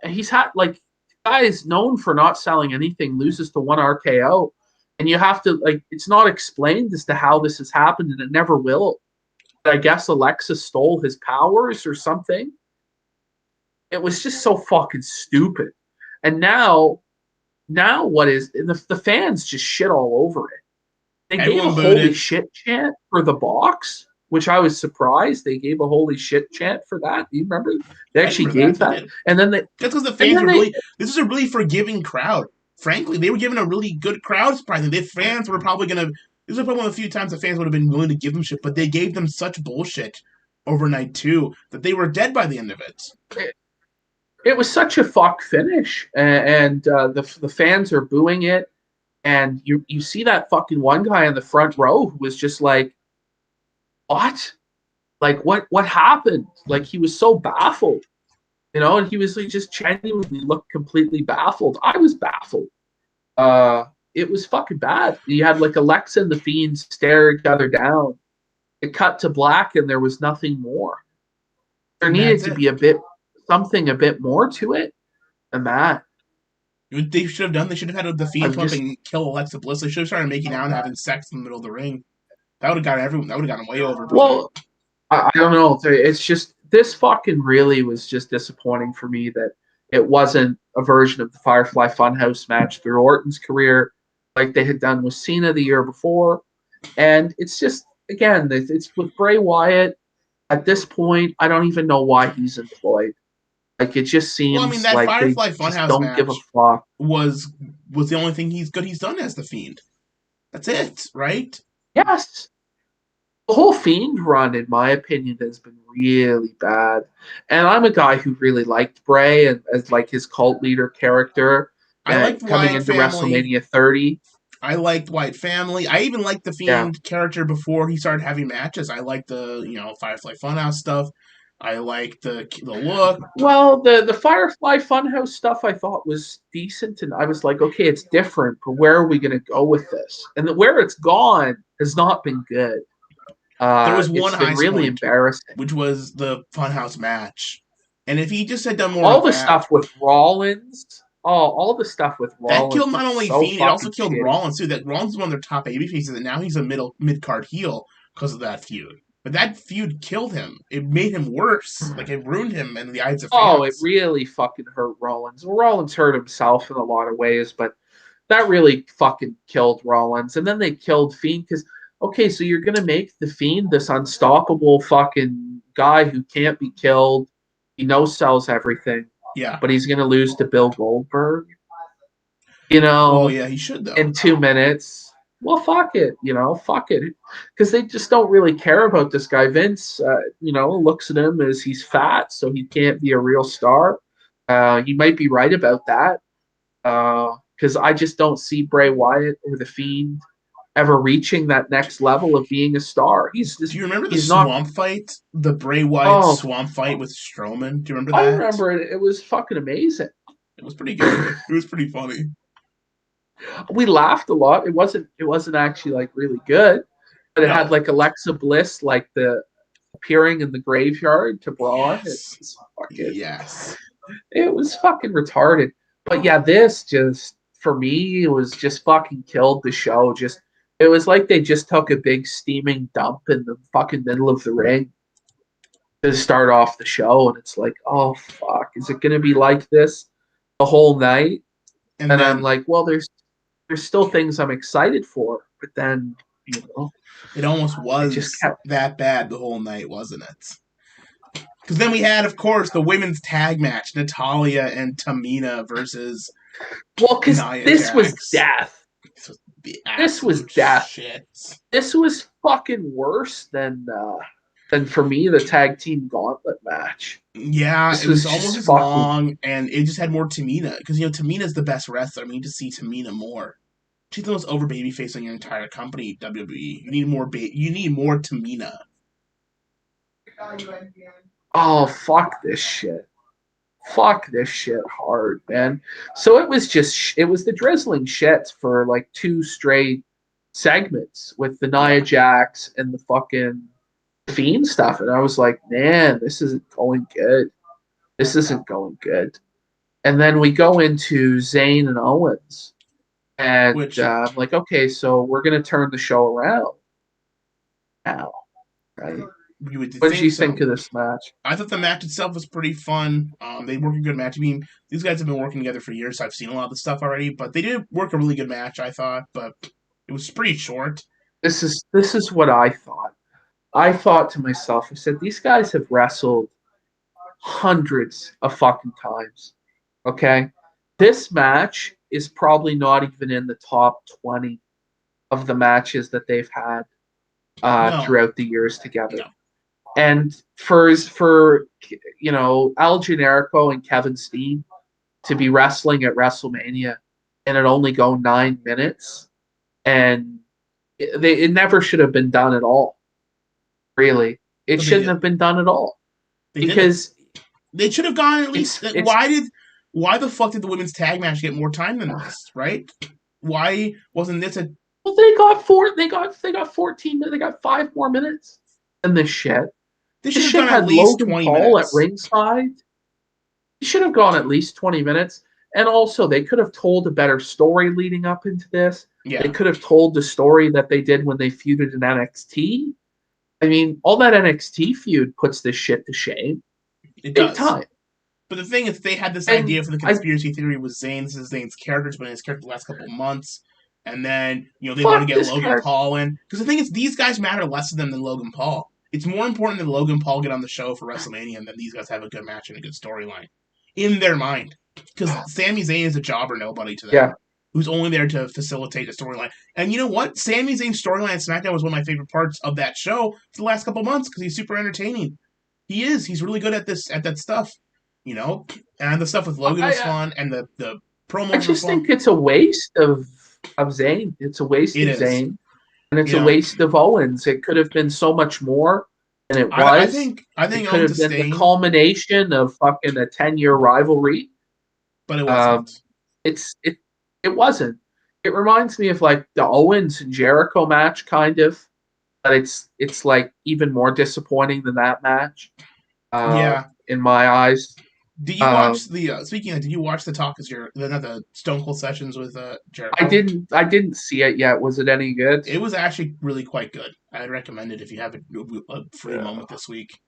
He's had, like, the guy is known for not selling anything, loses to 1 RKO. And you have to, like, it's not explained as to how this has happened, and it never will. But I guess Alexa stole his powers or something. It was just so fucking stupid. And now what is, the fans just shit all over it. They gave a holy shit chant for the box, which I was surprised. They gave a holy shit chant for that. Do you remember? They actually gave that. And then that's because the fans were really, this is a really forgiving crowd. Frankly, they were giving a really good crowd, surprisingly. The fans were probably going to, this was probably one of the few times the fans would have been willing to give them shit, but they gave them such bullshit overnight too that they were dead by the end of it. It was such a fuck finish, and the fans are booing it. And you see that fucking one guy in the front row who was just like, what? Like, what happened? Like, he was so baffled, and he was like, just genuinely looked completely baffled. I was baffled. It was fucking bad. You had like Alexa and the Fiend stare each other down. It cut to black and there was nothing more. There needed to be a bit more to it than that. They should have had the Fiend come up and kill Alexa Bliss. They should have started making out and having sex in the middle of the ring. That would have got everyone. That would have gotten way over. Well, I don't know. It's just, this fucking really was just disappointing for me that it wasn't a version of the Firefly Funhouse match through Orton's career like they had done with Cena the year before. And it's just, again, it's with Bray Wyatt. At this point, I don't even know why he's employed. Like, it just seems that like Firefly they Funhouse don't match give a fuck. Was the only thing he's done as the Fiend. That's it, right? Yes. The whole Fiend run, in my opinion, has been really bad. And I'm a guy who really liked Bray as like his cult leader character. I liked coming Wyatt into family. WrestleMania 30. I liked Wyatt family. I even liked the Fiend character before he started having matches. I liked the Firefly Funhouse stuff. I liked the look. Well, the Firefly Funhouse stuff I thought was decent, and I was like, okay, it's different, but where are we going to go with this? And where it's gone has not been good. There was one It's been high really point, embarrassing. which was the Funhouse match. And if he just had done more All with the that, stuff with Rollins, all the stuff with that killed Rollins not is only so Fiend, it also fucking killed shitty. Rollins too. That Rollins is one of their top baby faces, and now he's a mid card heel because of that feud. But that feud killed him. It made him worse. Like it ruined him in the eyes of Oh, it fans. really fucking hurt Rollins. Well, Rollins hurt himself in a lot of ways, but that really fucking killed Rollins. And then they killed Fiend because, okay, so you're going to make the Fiend this unstoppable fucking guy who can't be killed. He sells everything, Yeah. but he's going to lose to Bill Goldberg, Well, yeah, he should though. in 2 minutes. Well, fuck it, fuck it. Because they just don't really care about this guy. Vince, looks at him as he's fat, so he can't be a real star. You might be right about that. Because I just don't see Bray Wyatt or The Fiend ever reaching that next level of being a star. Do you remember the he's not. swamp fight? The Bray Wyatt Oh, swamp fight with Strowman? Do you remember I that? remember it. It was fucking amazing. It was pretty good. It was pretty funny. We laughed a lot. It wasn't actually like really good, but it had like Alexa Bliss like the appearing in the graveyard to Braun. Yes. It was fucking retarded. But yeah, this just for me it was just fucking killed the show. Just it was like they just took a big steaming dump in the fucking middle of the ring to start off the show, and it's like, oh fuck, is it gonna be like this the whole night? And then, I'm like, well, there's still things I'm excited for, but then it almost was that bad the whole night, wasn't it? Because then we had, of course, the women's tag match, Natalya and Tamina versus. Well, because this was death. This was death. Shit. This was fucking worse than for me the tag team gauntlet match. Yeah, it was almost as long, and it just had more Tamina because Tamina's the best wrestler. I mean, you just see Tamina more. She's the most over babyface in your entire company, WWE. You need more. You need more Tamina. Oh, fuck this shit. Fuck this shit hard, man. So it was the drizzling shits for like 2 straight segments with the Nia Jax and the fucking Fiend stuff. And I was like, man, this isn't going good. This isn't going good. And then we go into Zayn and Owens. And I'm like, okay, so we're going to turn the show around now, right? What did you think of this match? I thought the match itself was pretty fun. They worked a good match. I mean, these guys have been working together for years, so I've seen a lot of the stuff already. But they did work a really good match, I thought. But it was pretty short. This is what I thought. I thought to myself, I said, these guys have wrestled hundreds of fucking times. Okay? This match is probably not even in the top 20 of the matches that they've had throughout the years together. No. And for Al Generico and Kevin Steen to be wrestling at WrestleMania and it only go 9 minutes, and it never should have been done at all. Really, it shouldn't have been done at all because they should have gone at least. Why the fuck did the women's tag match get more time than this? Right? Why wasn't this a? Well, they got 14 minutes. They got 5 more minutes than this shit. This should have gone at least Logan 20 Paul minutes at ringside. It should have gone at least 20 minutes. And also, they could have told a better story leading up into this. Yeah. They could have told the story that they did when they feuded in NXT. I mean, all that NXT feud puts this shit to shame. It does. Big time. But the thing is, they had this idea for the conspiracy theory with Zayn's character's been his character the last couple of months. And then, they want to get Logan Paul in. Because the thing is, these guys matter less to them than Logan Paul. It's more important that Logan Paul get on the show for WrestleMania and that these guys have a good match and a good storyline. In their mind. Because Sami Zayn is a job or nobody to them. Yeah. Who's only there to facilitate the storyline. And you know what? Sami Zayn's storyline at SmackDown was one of my favorite parts of that show for the last couple of months because he's super entertaining. He is. He's really good at that stuff. And the stuff with Logan was fun, and the Promos I just were fun. think it's a waste of Zayn. It's a waste It of is. Zayn, and it's You a know, waste of Owens. It could have been so much more than it I was. think It could Owens have is been the staying, culmination of fucking a 10-year rivalry. but it wasn't. Um, it wasn't. It reminds me of like the Owens and Jericho match, kind of, but it's like even more disappointing than that match. Yeah. In my eyes. Did you watch Um, the speaking of? Did you watch the talk as your the Stone Cold sessions with I Jericho? didn't see it yet. Was it any good? It was actually really quite good. I'd recommend it if you have a free Yeah. moment this week.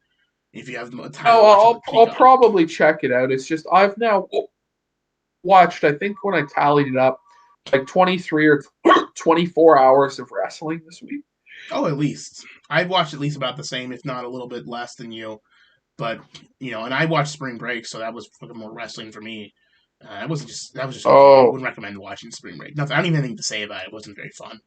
If you have time to watch it Oh, with I'll Peacock. probably check it out. It's just I've now watched. I think when I tallied it up, like 23 or 24 hours of wrestling this week. Oh, at least I've watched at least about the same, if not a little bit less than you. But and I watched Spring Break, so that was fucking more wrestling for me. That was just okay. I Oh, wouldn't recommend watching Spring Break. Nothing. I don't even have anything to say about it. It wasn't very fun.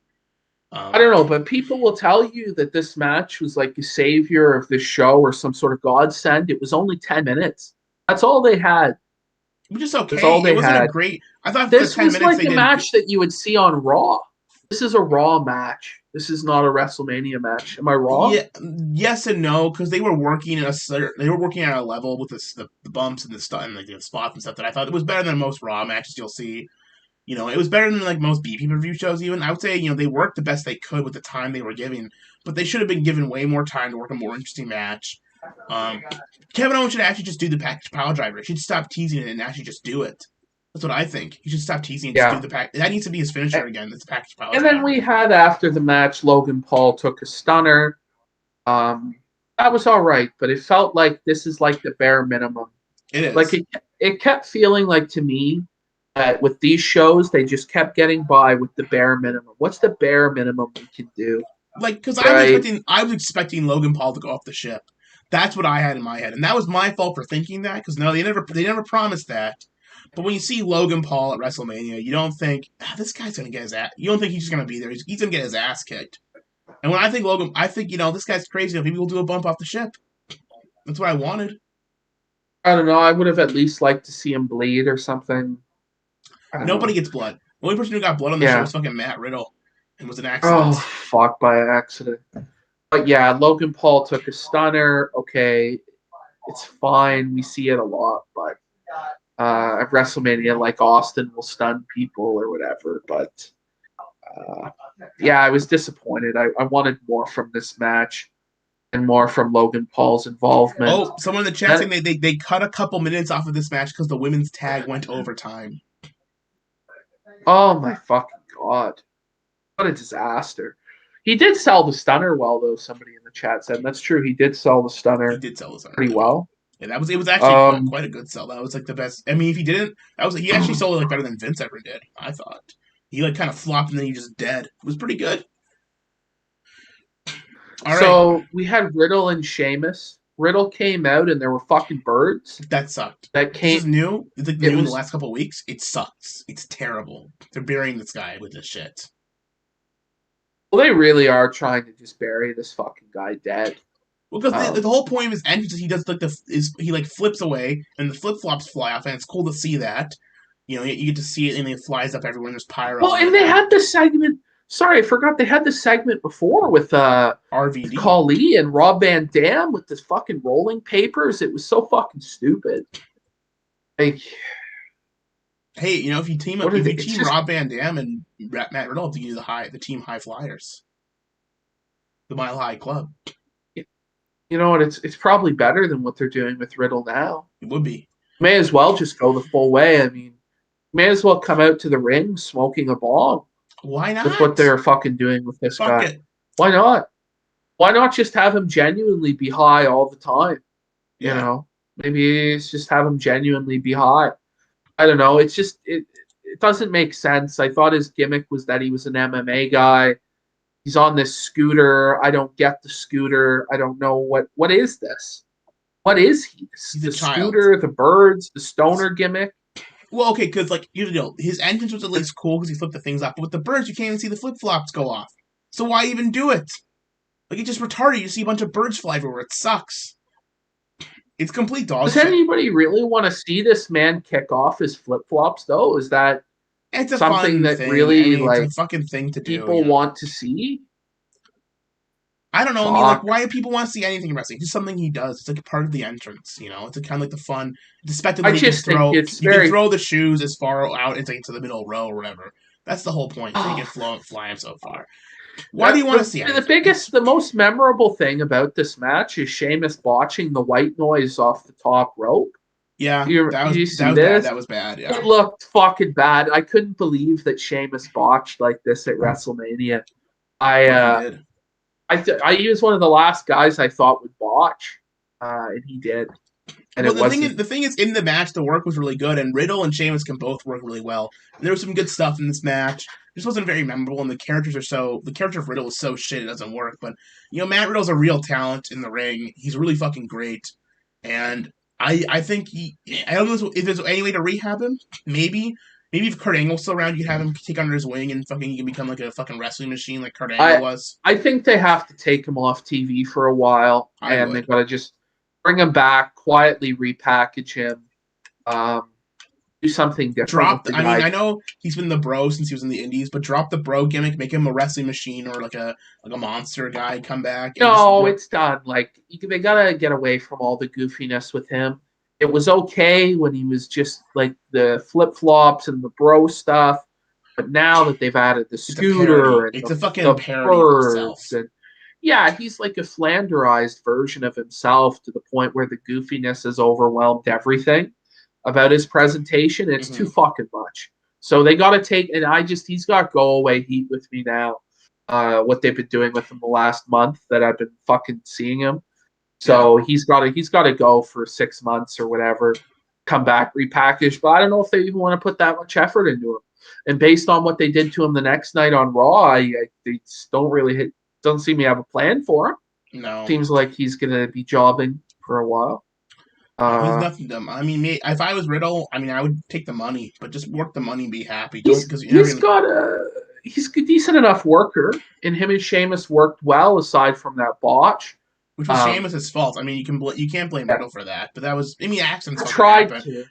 I don't know, but people will tell you that this match was like the savior of the show or some sort of godsend. It was only 10 minutes. That's all they had. Which is That's okay. all It they wasn't a had. great. I thought for the This 10 minutes like they a did. match that you would see on Raw. This is a Raw match. This is not a WrestleMania match. Am I wrong? Yeah, yes and no, because they were working they were working at a level with the bumps and the stuff and the spots and stuff that I thought it was better than most Raw matches you'll see. It was better than like most BP review shows. Even I would say they worked the best they could with the time they were given, but they should have been given way more time to work a more interesting match. Um, Kevin Owens should actually just do the package pile driver. He should stop teasing it and actually just do it. That's what I think. He should stop teasing and just do Yeah. the pack. That needs to be his finisher again. It's package pile And then driver. we had after the match, Logan Paul took a stunner. That was all right, but it felt like this is like the bare minimum. It Like is. it kept feeling like to me that with these shows, they just kept getting by with the bare minimum. What's the bare minimum we can do? Like, because Right? I was expecting Logan Paul to go off the ship. That's what I had in my head, and that was my fault for thinking that. Because no, they never promised that. But when you see Logan Paul at WrestleMania, you don't think this guy's gonna get his ass. You don't think he's just gonna be there. He's gonna get his ass kicked. And when I think Logan, I think this guy's crazy. Maybe we'll do a bump off the ship. That's what I wanted. I don't know. I would have at least liked to see him bleed or something. I don't Nobody know. gets blood. The only person who got blood on the show Yeah. was fucking Matt Riddle, and was an Oh, accident. fuck, by accident. But yeah, Logan Paul took a stunner. Okay, it's fine. We see it a lot, but at WrestleMania, like Austin will stun people or whatever. But yeah, I was disappointed. I wanted more from this match and more from Logan Paul's involvement. Oh, someone in the chat saying Then, they cut a couple minutes off of this match because the women's tag went overtime. oh my fucking god, what a disaster! He did sell the stunner well, though. Somebody in the chat said and that's true. He did sell the He stunner did sell this pretty really well. well. Yeah, it was actually Um, quite a good sell. That was like the best. I mean, if he didn't, he actually sold it like better than Vince ever did. I thought he like kind of flopped and then he just dead. It was pretty good. All right, so we had Riddle and Sheamus. Riddle came out and there were fucking birds that sucked. that This came. is new. It's like It new in the was last couple of weeks. It sucks. It's terrible. They're burying this guy with this shit. well, they really are trying to just bury this fucking guy dead. Well, because the Um, whole point of his entrance is he does like he like flips away and the flip flops fly off and it's cool to see that. You get to see it and it flies up everywhere and there's pyro. well, and they had the segment. Sorry, I forgot they had the segment before with RVD. Khali and Rob Van Dam with the fucking rolling papers. It was so fucking stupid. Like, Hey, if you team what up, are if they? you It's team just Rob Van Dam and Matt Riddle, you do the team High Flyers, the Mile High Club. you know what? It's probably better than what they're doing with Riddle now. It would be. May as well just go the full way. I mean, may as well come out to the ring smoking a bong Why with what not? they're fucking doing with this Fuck guy. it. Why not? Why not just have him genuinely be high all the time? You Yeah. know, maybe it's just have him genuinely be high. I don't know. It's just it doesn't make sense. I thought his gimmick was that he was an MMA guy. He's on this scooter. I don't get the scooter. I don't know what is this? What is he? He's The a child. scooter, the birds, the stoner gimmick. Well, okay, because his entrance was at least cool because he flipped the things off. But with the birds, you can't even see the flip flops go off. So why even do it? Like it's just retarded. You see a bunch of birds fly everywhere. It sucks. It's complete dog Does shit. anybody really want to see this man kick off his flip flops though? Is that It's a something fun that thing. really It's a fucking thing to do. people want to see? I don't know. Fuck. I mean, like, why do people want to see anything in wrestling? It's just something he does. It's like a part of the entrance. It's kind of like the fun. The spectacle he can throw. You can throw the shoes as far out into the middle row or whatever. That's the whole point. So you can fly him so far. Why do you want to see anything? The most memorable thing about this match is Sheamus botching the white noise off the top rope. Yeah, that was bad. Yeah. It looked fucking bad. I couldn't believe that Sheamus botched like this at WrestleMania. He was one of the last guys I thought would botch, and he did. And the thing is, in the match, the work was really good, and Riddle and Sheamus can both work really well. And there was some good stuff in this match. It just wasn't very memorable, and the character of Riddle is so shit it doesn't work. But Matt Riddle's a real talent in the ring. He's really fucking great, and I think I don't know if there's any way to rehab him. Maybe if Kurt Angle's still around, you can have him take under his wing and he can become like a fucking wrestling machine like Kurt Angle was. I think they have to take him off TV for a while, and they've got to just bring him back, quietly repackage him, do something different. I know he's been the bro since he was in the Indies, but drop the bro gimmick, make him a wrestling machine or like a monster guy, come back. No, it's done. Like they gotta get away from all the goofiness with him. It was okay when he was just like the flip flops and the bro stuff, but now that they've added the scooter and it's a fucking parody of himself. Yeah, he's like a flanderized version of himself to the point where the goofiness has overwhelmed everything about his presentation. It's too fucking much. So they got to take, and he's got go away heat with me now. What they've been doing with him the last month that I've been fucking seeing him. So he's got to go for 6 months or whatever, come back, repackage. But I don't know if they even want to put that much effort into him. And based on what they did to him the next night on Raw, they don't really doesn't seem to have a plan for him. No. Seems like he's going to be jobbing for a while. He's nothing dumb. I mean, if I was Riddle, I would take the money, but just work the money and be happy. He's a decent enough worker, and him and Sheamus worked well aside from that botch. Which was Sheamus' fault. I mean, you can't blame Riddle for that, but that was accidents.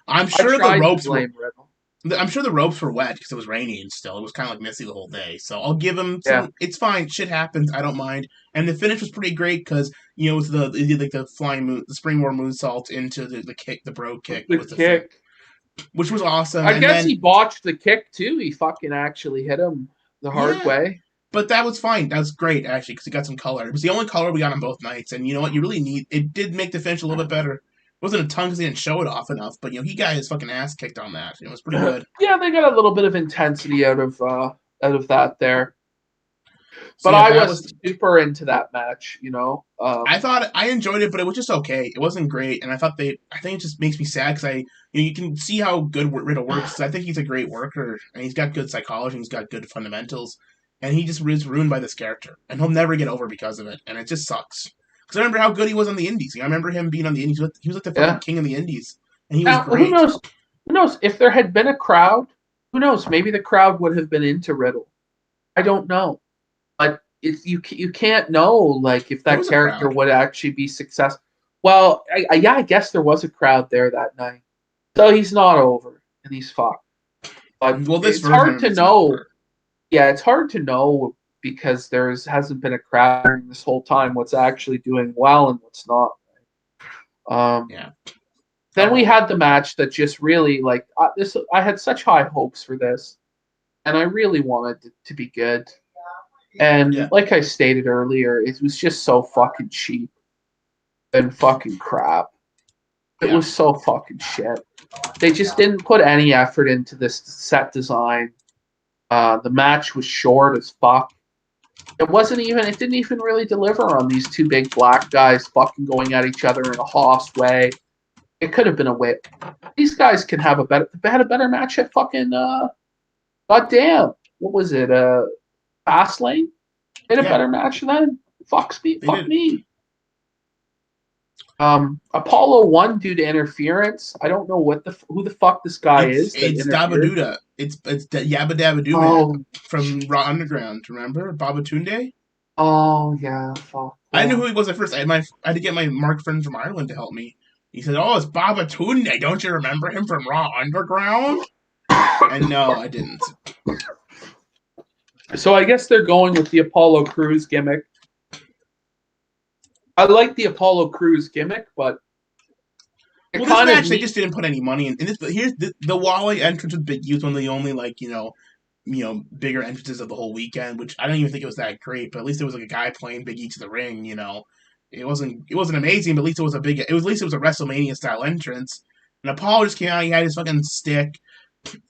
I'm sure the ropes were wet because it was raining still. It was kind of like messy the whole day. So I'll give him some. It's fine. Shit happens. I don't mind. And the finish was pretty great because with the flying moon, the springboard moonsault into the kick, the bro kick. Which was awesome. I guess he botched the kick too. He fucking actually hit him the hard way. But that was fine. That was great, actually, because he got some color. It was the only color we got on both nights. And you know what? You really need... It did make the finish a little bit better. It wasn't a ton because he didn't show it off enough. But, he got his fucking ass kicked on that. It was pretty good. Yeah, they got a little bit of intensity out of that there. But I was super into that match, I enjoyed it, but it was just okay. It wasn't great. And I think it just makes me sad because you can see how good Riddle works. I think he's a great worker. And he's got good psychology. He's got good fundamentals. And he just was ruined by this character. And he'll never get over because of it. And it just sucks. Because I remember how good he was on the Indies. I remember him being on the Indies. He was like the fucking king of the Indies. And he was great. Who knows? If there had been a crowd, who knows? Maybe the crowd would have been into Riddle. I don't know. But you can't know if that character would actually be successful. Well, I guess there was a crowd there that night. So he's not over. And he's fucked. But it's hard to know. Over. Yeah, it's hard to know because hasn't been a crowd during this whole time what's actually doing well and what's not. Then we had the match that just really I had such high hopes for this, and I really wanted it to be good. And like I stated earlier, it was just so fucking cheap and fucking crap. It was so fucking shit. They just didn't put any effort into this set design. The match was short as fuck. It didn't even really deliver on these two big black guys fucking going at each other in a hoss way. It could have been a whip. These guys can have they had a better match at fucking, goddamn, what was it, Fastlane? They had a better match than fuck me. Apollo won due to interference. I don't know who the fuck this guy is. It's Dabaduda. It's Yabba Dabba Doo Man from Raw Underground. Remember Babatunde? Oh yeah, fuck. I knew who he was at first. I had to get my Mark friend from Ireland to help me. He said, "Oh, it's Babatunde. Don't you remember him from Raw Underground?" And no, I didn't. So I guess they're going with the Apollo Crews gimmick. I like the Apollo Crews gimmick, but this match they just didn't put any money in. And here's the Wally entrance with Big E was one of the only bigger entrances of the whole weekend, which I don't even think it was that great. But at least it was like a guy playing Big E to the ring. It wasn't amazing, but at least it was a WrestleMania style entrance. And Apollo just came out. He had his fucking stick,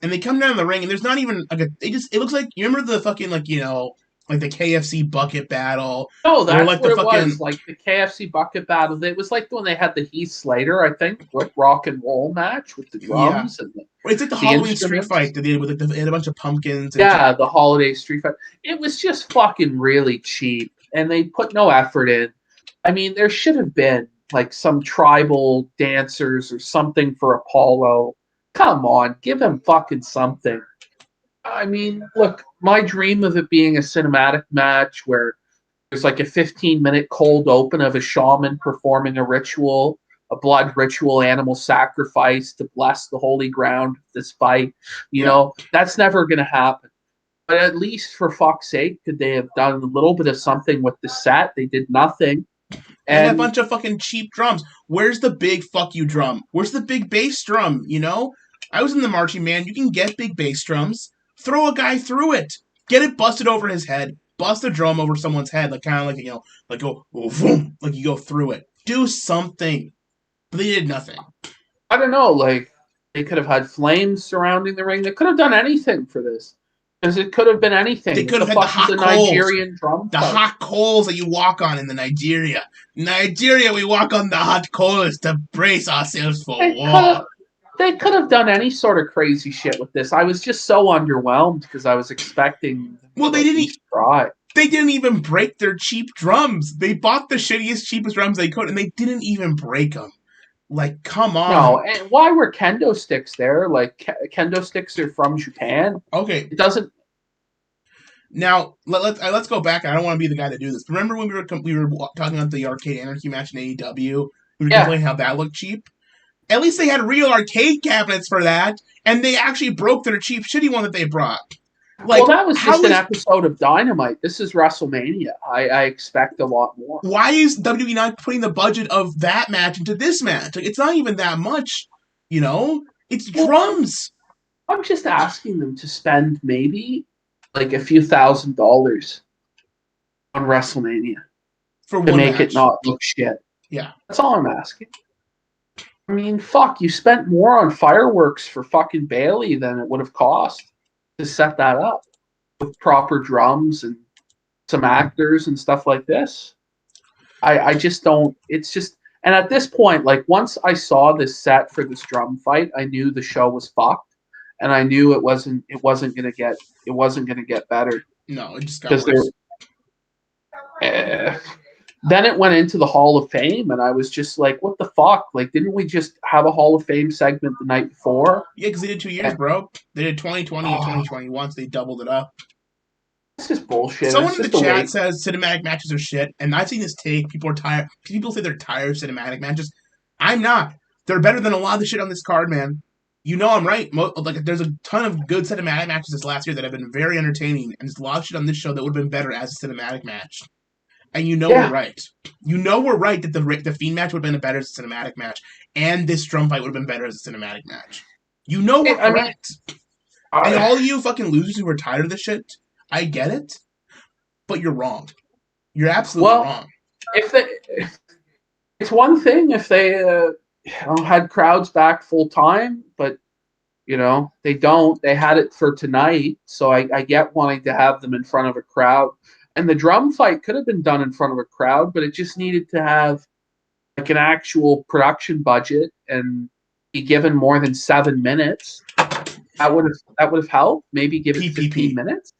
and they come down the ring, and there's not even it looks like, you remember the fucking like the KFC bucket battle. No, that's like what it was. Like the KFC bucket battle. It was like when they had the Heath Slater, I think, rock and roll match with the drums. Yeah. And it's like the Halloween street fight that they did with they had a bunch of pumpkins. And the holiday street fight. It was just fucking really cheap, and they put no effort in. I mean, there should have been like some tribal dancers or something for Apollo. Come on, give him fucking something. I mean, look, my dream of it being a cinematic match where there's like a 15-minute cold open of a shaman performing a ritual, a blood ritual, animal sacrifice to bless the holy ground of this fight. You know, that's never going to happen. But at least for fuck's sake, could they have done a little bit of something with the set? They did nothing. And a bunch of fucking cheap drums. Where's the big fuck you drum? Where's the big bass drum? I was in the marching band. You can get big bass drums. Throw a guy through it. Get it busted over his head. Bust a drum over someone's head. Like kind of like, like go, boom, like you go through it. Do something. But they did nothing. I don't know. Like, they could have had flames surrounding the ring. They could have done anything for this. Because it could have been anything. They could have had the hot coals. Nigerian drum the hot coals that you walk on in the Nigeria. Nigeria, we walk on the hot coals to brace ourselves for war. They could have done any sort of crazy shit with this. I was just so underwhelmed because I was expecting. Well, they didn't try. They didn't even break their cheap drums. They bought the shittiest, cheapest drums they could, and they didn't even break them. Like, come on. No, and why were kendo sticks there? Like, kendo sticks are from Japan. Okay, it doesn't. Now let's go back. I don't want to be the guy to do this. Remember when we were talking about the Arcade Anarchy match in AEW? We were complaining how that looked cheap. At least they had real arcade cabinets for that, and they actually broke their cheap, shitty one that they brought. Like, well, that was just an episode of Dynamite. This is WrestleMania. I expect a lot more. Why is WWE not putting the budget of that match into this match? Like, it's not even that much, It's drums. I'm just asking them to spend maybe like a few $1,000s on WrestleMania for to make match. It not look shit. Yeah, that's all I'm asking. I mean, fuck, you spent more on fireworks for fucking Bailey than it would have cost to set that up with proper drums and some actors and stuff like this. I just don't. It's just, and at this point, like once I saw this set for this drum fight, I knew the show was fucked, and I knew it wasn't gonna get better. No, it just got worse. Then it went into the Hall of Fame, and I was just like, what the fuck? Like, didn't we just have a Hall of Fame segment the night before? Yeah, because they did 2 years, bro. They did 2020 and 2021, so they doubled it up. This is bullshit. Someone in the chat says cinematic matches are shit, and I've seen this take. People are tired. People say they're tired of cinematic matches. I'm not. They're better than a lot of the shit on this card, man. I'm right. Like, there's a ton of good cinematic matches this last year that have been very entertaining, and there's a lot of shit on this show that would have been better as a cinematic match. And we're right. We're right that the Fiend match would have been better as a cinematic match, and this drum fight would have been better as a cinematic match. We're correct. And all of you fucking losers who are tired of this shit, I get it, but you're wrong. You're absolutely wrong. It's one thing if they had crowds back full time, but they don't. They had it for tonight, so I get wanting to have them in front of a crowd. And the drum fight could have been done in front of a crowd, but it just needed to have like an actual production budget and be given more than 7 minutes. That would have helped. Maybe give it PPP. 15 minutes.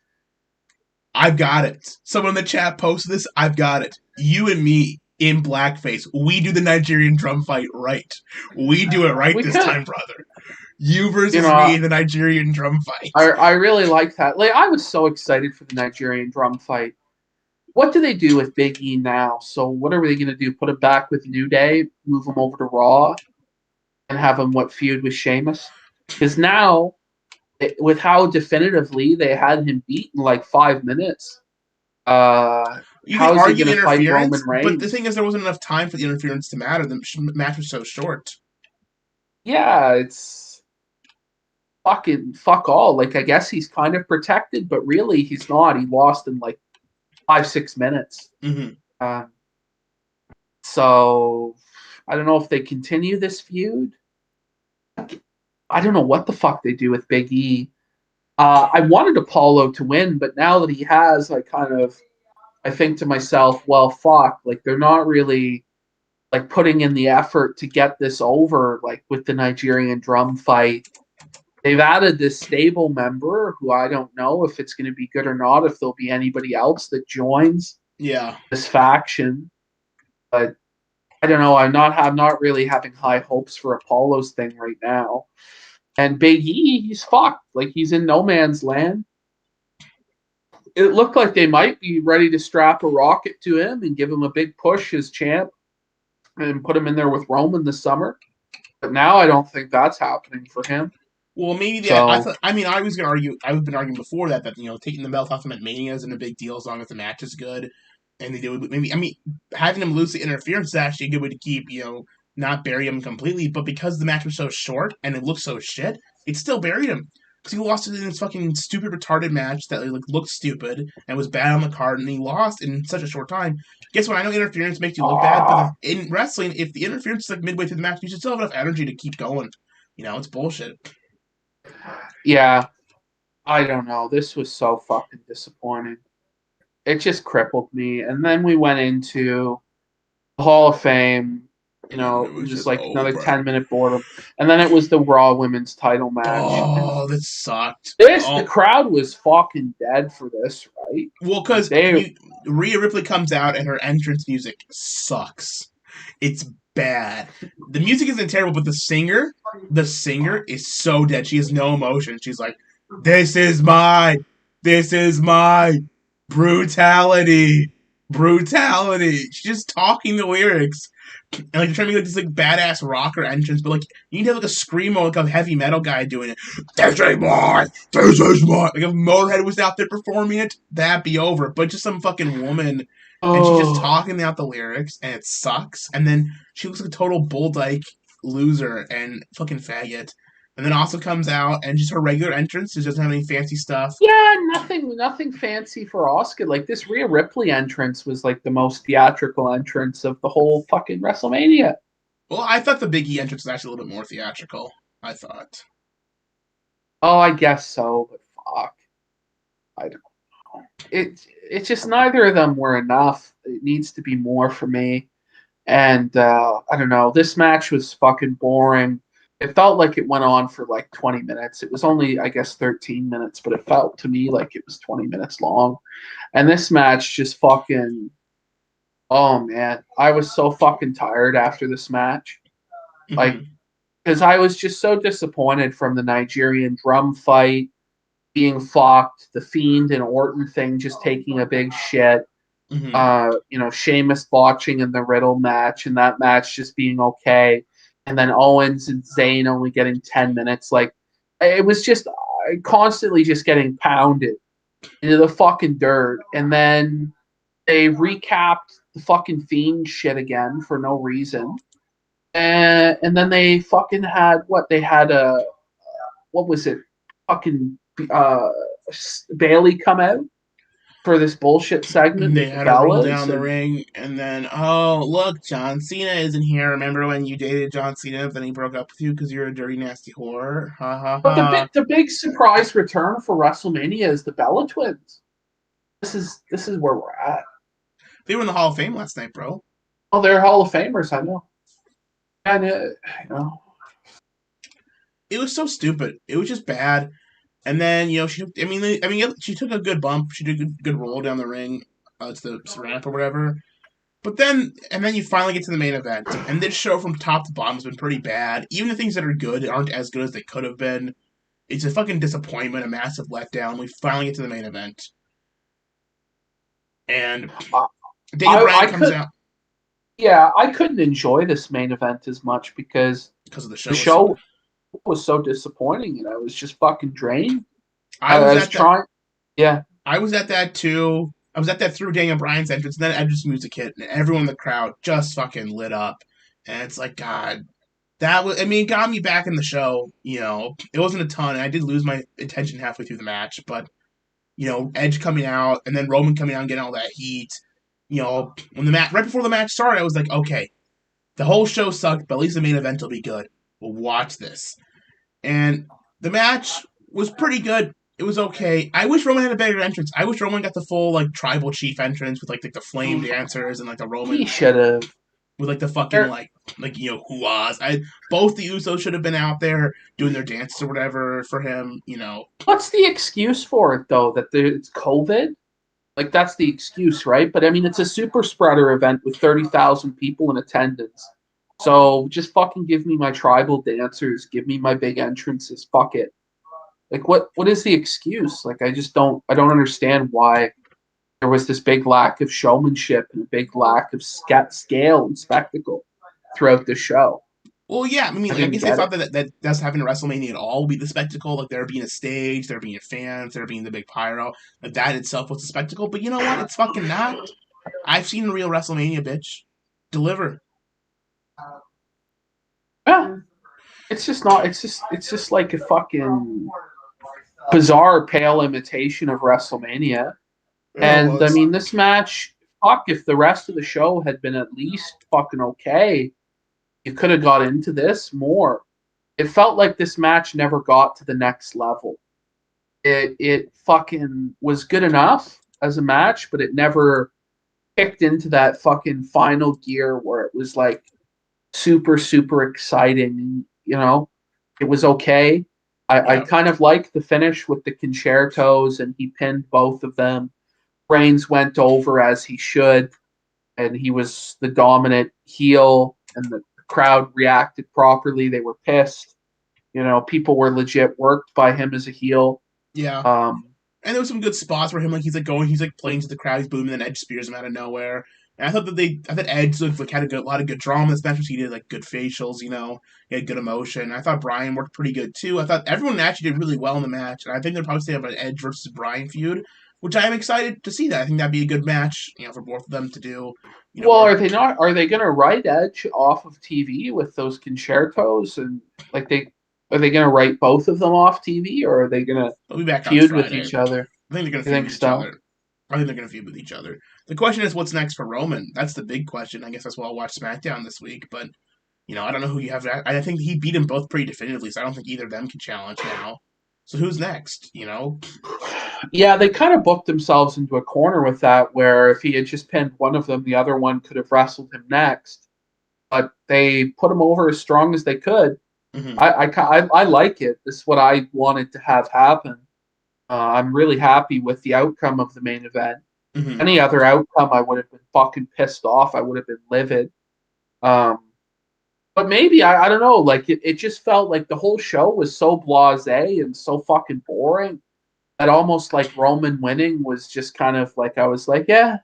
I've got it. Someone in the chat posted this. I've got it. You and me in blackface. We do the Nigerian drum fight right. We do it right this time, brother. You versus me in the Nigerian drum fight. I really like that. Like, I was so excited for the Nigerian drum fight. What do they do with Big E now? So what are they going to do? Put him back with New Day? Move him over to Raw? and have him feud with Sheamus. Because now, with how definitively they had him beat in like 5 minutes, You can how is he argue going to fight Roman interference, but the Reigns? thing is, there wasn't enough time for the interference to matter. The match was so short. Yeah, it's fucking fuck all. Like, I guess he's kind of protected, but really he's not. He lost in like 5-6 minutes. Mm-hmm. So I don't know if they continue this feud. I don't know what the fuck they do with Big E. I wanted Apollo to win, but now that he has, I think to myself, well, fuck, like they're not really like putting in the effort to get this over, like with the Nigerian drum fight. They've added this stable member who I don't know if it's going to be good or not, if there'll be anybody else that joins this faction. But I don't know. I'm not really having high hopes for Apollo's thing right now. And Big E, he's fucked. Like he's in no man's land. It looked like they might be ready to strap a rocket to him and give him a big push as champ and put him in there with Roman this summer. But now I don't think that's happening for him. Well, maybe so, I thought. I mean, I was gonna argue. I've been arguing before that taking the belt off him at Mania isn't a big deal as long as the match is good, and they do maybe. I mean, having him lose the interference is actually a good way to keep not bury him completely. But because the match was so short and it looked so shit, it still buried him because he lost it in this fucking stupid retarded match that like looked stupid and was bad on the card, and he lost in such a short time. Guess what? I know interference makes you look bad, but in wrestling, if the interference is like midway through the match, you should still have enough energy to keep going. It's bullshit. Yeah, I don't know. This was so fucking disappointing. It just crippled me. And then we went into the Hall of Fame. It was just like another 10-minute boredom. And then it was the Raw Women's title match. Oh, that sucked. The crowd was fucking dead for this, right? Well, because Rhea Ripley comes out and her entrance music sucks. It's bad. The music isn't terrible, but the singer is so dead. She has no emotion. She's like, this is my brutality. She's just talking the lyrics. And like you're trying to be like this like badass rocker entrance, but like you need to have like a screamo, like a heavy metal guy doing it. This is mine. Like if Motorhead was out there performing it, that'd be over. But just some fucking woman, and she's just talking out the lyrics, and it sucks. And then she looks like a total bull dyke loser and fucking faggot. And then also comes out and just her regular entrance. She doesn't have any fancy stuff. Yeah, nothing fancy for Oscar. Like this Rhea Ripley entrance was like the most theatrical entrance of the whole fucking WrestleMania. Well, I thought the Big E entrance was actually a little bit more theatrical. I thought. Oh, I guess so, but fuck. I don't know. It's just neither of them were enough. It needs to be more for me. And I don't know. This match was fucking boring. It felt like it went on for like 20 minutes. It was only, I guess, 13 minutes, but it felt to me like it was 20 minutes long. And this match just fucking, oh man, I was so fucking tired after this match. Like, because I was just so disappointed from the Nigerian drum fight being fucked, the Fiend and Orton thing just taking a big shit. Sheamus botching in the Riddle match, and that match just being okay. And then Owens and Zayn only getting 10 minutes. Like, it was just constantly just getting pounded into the fucking dirt. And then they recapped the fucking Fiend shit again for no reason. And then they fucking had what was it? Fucking Bailey come out for this bullshit segment. They had to roll down the ring, and then look, John Cena isn't here. Remember when you dated John Cena, then he broke up with you because you're a dirty, nasty whore? Ha ha ha. But the big surprise return for WrestleMania is the Bella Twins. This is where we're at. They were in the Hall of Fame last night, bro. Oh, they're Hall of Famers, I know. And it was so stupid. It was just bad. And then she took a good bump. She did a good roll down the ring to the ramp or whatever. But then you finally get to the main event, and this show from top to bottom has been pretty bad. Even the things that are good aren't as good as they could have been. It's a fucking disappointment, a massive letdown. We finally get to the main event, and Daniel Bryan comes out. Yeah, I couldn't enjoy this main event as much because of the show. the show was so disappointing, and I was just fucking drained. I I was was at that. trying. Yeah. I was at that too. I was at that through Daniel Bryan's entrance, and then Edge's music hit, and everyone in the crowd just fucking lit up. And it's like, God, that was. I mean, it got me back in the show. You know, it wasn't a ton, and I did lose my attention halfway through the match, but Edge coming out, and then Roman coming out and getting all that heat. When the match right before the match started, I was like, okay, the whole show sucked, but at least the main event will be good. We'll watch this. And the match was pretty good. It was okay. I wish Roman had a better entrance. I wish Roman got the full tribal chief entrance with like the flame dancers and like the He Roman should have. with like the fucking hoo-ahs. Both the Usos should have been out there doing their dances or whatever for him. What's the excuse for it though? That it's COVID? Like that's the excuse, right? But I mean, it's a super spreader event with 30,000 people in attendance. So just fucking give me my tribal dancers, give me my big entrances. Fuck it. Like what is the excuse? Like I don't understand why there was this big lack of showmanship and a big lack of scale and spectacle throughout the show. Well, yeah, I mean, I I didn't guess they get it. thought that's having a WrestleMania at all would be the spectacle. Like there being a stage, there being fans, there being the big pyro. Like that itself was a spectacle. But you know what? It's fucking not. I've seen a real WrestleMania, bitch. Deliver. Yeah. It's just not. It's just like a fucking bizarre, pale imitation of WrestleMania. Yeah, it And I was. mean, this match, fuck, if the rest of the show had been at least fucking okay, you could have got into this more. It felt like this match never got to the next level. It fucking was good enough as a match, but it never kicked into that fucking final gear where it was like super, super exciting. It was okay. I Yeah. kind of liked the finish with the concertos, and he pinned both of them. Reigns went over as he should, and he was the dominant heel, and the crowd reacted properly. They were pissed. People were legit worked by him as a heel. Yeah. Um, And there was some good spots where he's like playing to the crowd, he's booming, and then Edge spears him out of nowhere. And I thought Edge had a lot of good drama in this match. He did like good facials, he had good emotion. I thought Bryan worked pretty good too. I thought everyone actually did really well in the match, and I think they'll probably stay up an Edge versus Bryan feud, which I am excited to see. That I think that'd be a good match, for both of them to do. well, are they not? Are they going to write Edge off of TV with those concertos, and are they going to write both of them off TV, or are they going to they'll be back on feud with Friday. each other? I think they're gonna You feud think with each so? other. I think they're going to feud with each other. The question is, what's next for Roman? That's the big question. I guess that's why I'll watch SmackDown this week. But I don't know who you have. I think he beat them both pretty definitively, so I don't think either of them can challenge now. So who's next? Yeah, they kind of booked themselves into a corner with that, where if he had just pinned one of them, the other one could have wrestled him next. But they put him over as strong as they could. Mm-hmm. I like it. This is what I wanted to have happen. I'm really happy with the outcome of the main event. Mm-hmm. Any other outcome, I would have been fucking pissed off. I would have been livid. Um, but maybe I don't know. Like it just felt like the whole show was so blasé and so fucking boring that almost like Roman winning was just kind of like I was like, yeah,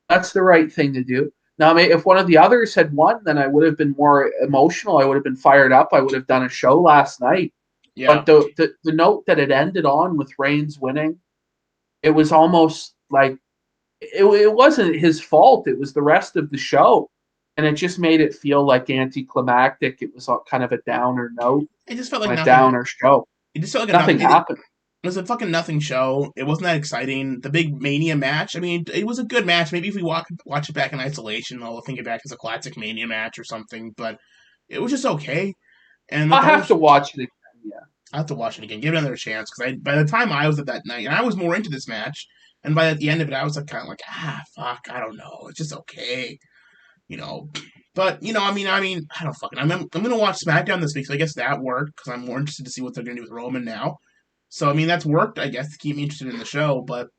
that's the right thing to do. Now, I mean, if one of the others had won, then I would have been more emotional. I would have been fired up. I would have done a show last night. Yeah. But the note that it ended on with Reigns winning, it was almost like it wasn't his fault. It was the rest of the show. And it just made it feel like anticlimactic. It was kind of a downer note It just felt on like a nothing. downer show. It just felt like a Nothing nothing. It happened. was a fucking nothing show. It wasn't that exciting. The big Mania match. I mean, it was a good match. Maybe if we watch it back in isolation, I'll think it back as a classic Mania match or something. But it was just okay. And like I the whole have to watch it again. Yeah. I have to watch it again, give it another chance. Because by the time I was at that night, and I was more into this match, and by the end of it, I was like kind of like, fuck, I don't know, it's just okay, you know. But I mean, I don't fucking. I'm gonna watch SmackDown this week, so I guess that worked because I'm more interested to see what they're gonna do with Roman now. So I mean, that's worked, I guess, to keep me interested in the show. But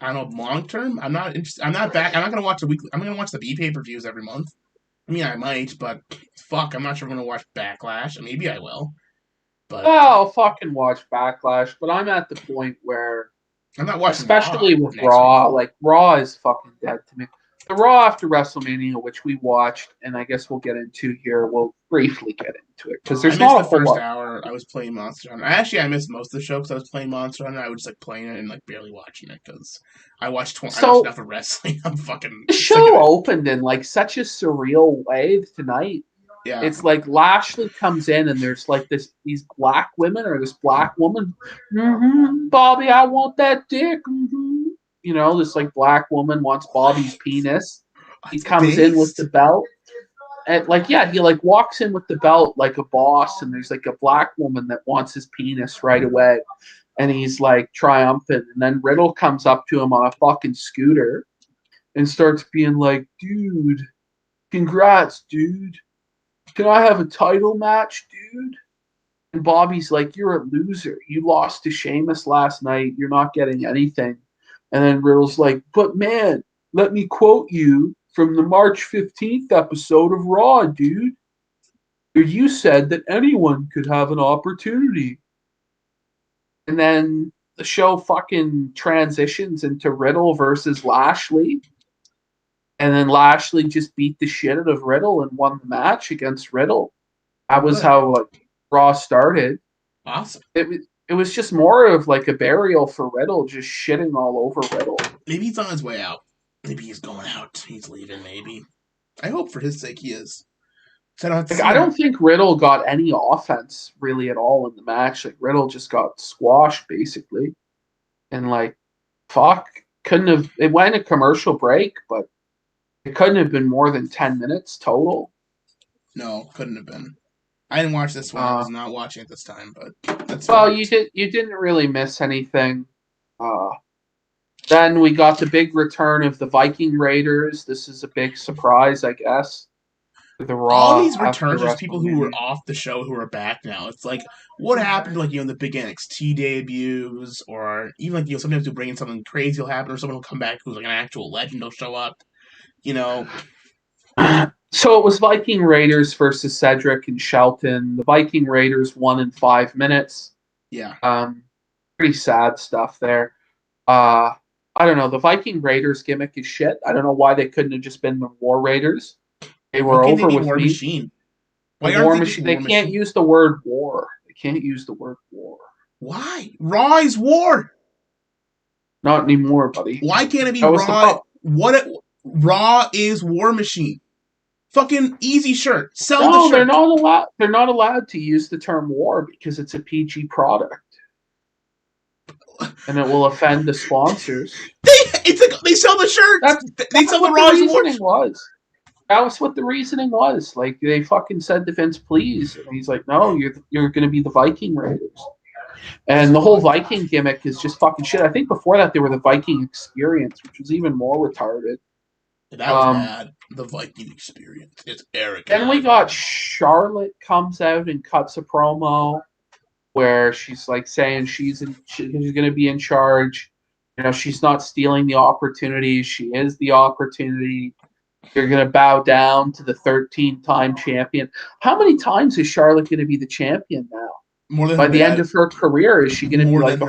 I don't know, long term, I'm not interested. I'm not back. I'm not gonna watch the weekly. I'm gonna watch the B pay-per-views every month. I mean, I might, but fuck, I'm not sure I'm gonna watch Backlash. Maybe I will, but Well, I'll fucking watch Backlash, but I'm at the point where, I'm not watching Raw especially with next week. Raw, like Raw is fucking dead to me. the Raw after WrestleMania, which we watched, and I guess we'll get into here. We'll briefly get into it because I there's missed not the a whole first lot. hour. I was playing Monster Hunter. Actually, I missed most of the show because I was playing Monster Hunter. I was just like playing it and like barely watching it because I watched So enough of wrestling. I'm fucking the sick of show it. opened in like such a surreal way tonight. Yeah. It's like Lashley comes in and there's like these black women or this black woman. Bobby, I want that dick. You know, this like black woman wants Bobby's penis. He It's comes in with the based. belt. And like, yeah, he like walks in with the belt like a boss, and there's like a black woman that wants his penis right away. And he's like triumphant. And then Riddle comes up to him on a fucking scooter and starts being like, dude, congrats, dude. Can I have a title match, dude? And Bobby's like, you're a loser. You lost to Sheamus last night. You're not getting anything. And then Riddle's like, but man, let me quote you from the March 15th episode of Raw, dude. Where you said that anyone could have an opportunity. And then the show fucking transitions into Riddle versus Lashley. And then Lashley just beat the shit out of Riddle and won the match against Riddle. That was Good. how like Raw started. Awesome. It was just more of like a burial for Riddle, just shitting all over Riddle. Maybe he's on his way out. Maybe he's going out. He's leaving. Maybe. I hope for his sake he is. So I don't have to Like see I him. don't think Riddle got any offense really at all in the match. Like Riddle just got squashed basically, and like fuck couldn't have. It went a commercial break, but it couldn't have been more than 10 minutes total. No, couldn't have been. I didn't watch this one. I was not watching it this time, but that's Well, fine. you didn't really miss anything. Uh, then we got the big return of the Viking Raiders. This is a big surprise, I guess. The All Raw these after returns are just people who were WrestleMania. off the show who are back now. It's like what happened to like the big NXT debuts, or even like sometimes you bring in something crazy will happen, or someone will come back who's like an actual legend will show up. You know, So it was Viking Raiders versus Cedric and Shelton. The Viking Raiders won in 5 minutes. yeah. Pretty sad stuff there. I don't know. The Viking Raiders gimmick is shit. I don't know why they couldn't have just been the War Raiders. They Why were can't they over be with War me. Machine? The Why aren't War they just Machine. They War can't Machine? use the word war. They can't use the word war. Why? Raw is War. Not anymore, buddy. Why can't it be That was the Raw? problem. Raw is War Machine. Fucking easy shirt. Sell the No, shirt. They're not allowed to use the term war because it's a PG product, and it will offend the sponsors. They sell the shirts. They That's sell the what the Raw is War. reasoning was. That was what the reasoning was. Like they fucking said to Vince, please, and he's like, no, you're going to be the Viking Raiders, and the whole Viking gimmick is just fucking shit. I think before that they were the Viking Experience, which was even more retarded. That was bad. The Viking Experience. It's Eric. Then we got Charlotte comes out and cuts a promo where she's like saying she's going to be in charge. You know, she's not stealing the opportunity. She is the opportunity. You're going to bow down to the 13-time champion. How many times is Charlotte going to be the champion now? More than By her the dad. end of her career, is she going to be like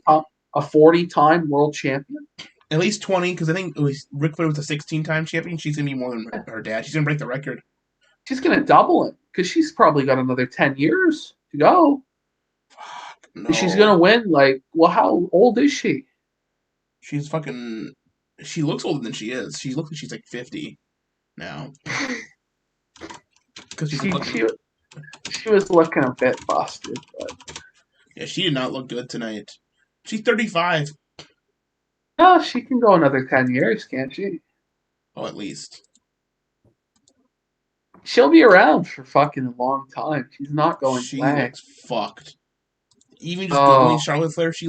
a 40-time world champion? At least 20, because I think it was Ric Flair was a 16-time champion. She's going to be more than her dad. She's going to break the record. She's going to double it because she's probably got another 10 years to go. Fuck, no. And she's going to win. Like, well, how old is she? She's fucking... She looks older than she is. She looks like she's like 50 now. Because she was looking a bit busted. But... yeah, she did not look good tonight. She's 35. No, she can go another 10 years, can't she? Oh, at least. She'll be around for fucking a long time. She's not going She blank. looks fucked. Even just Googling Charlotte Flair, she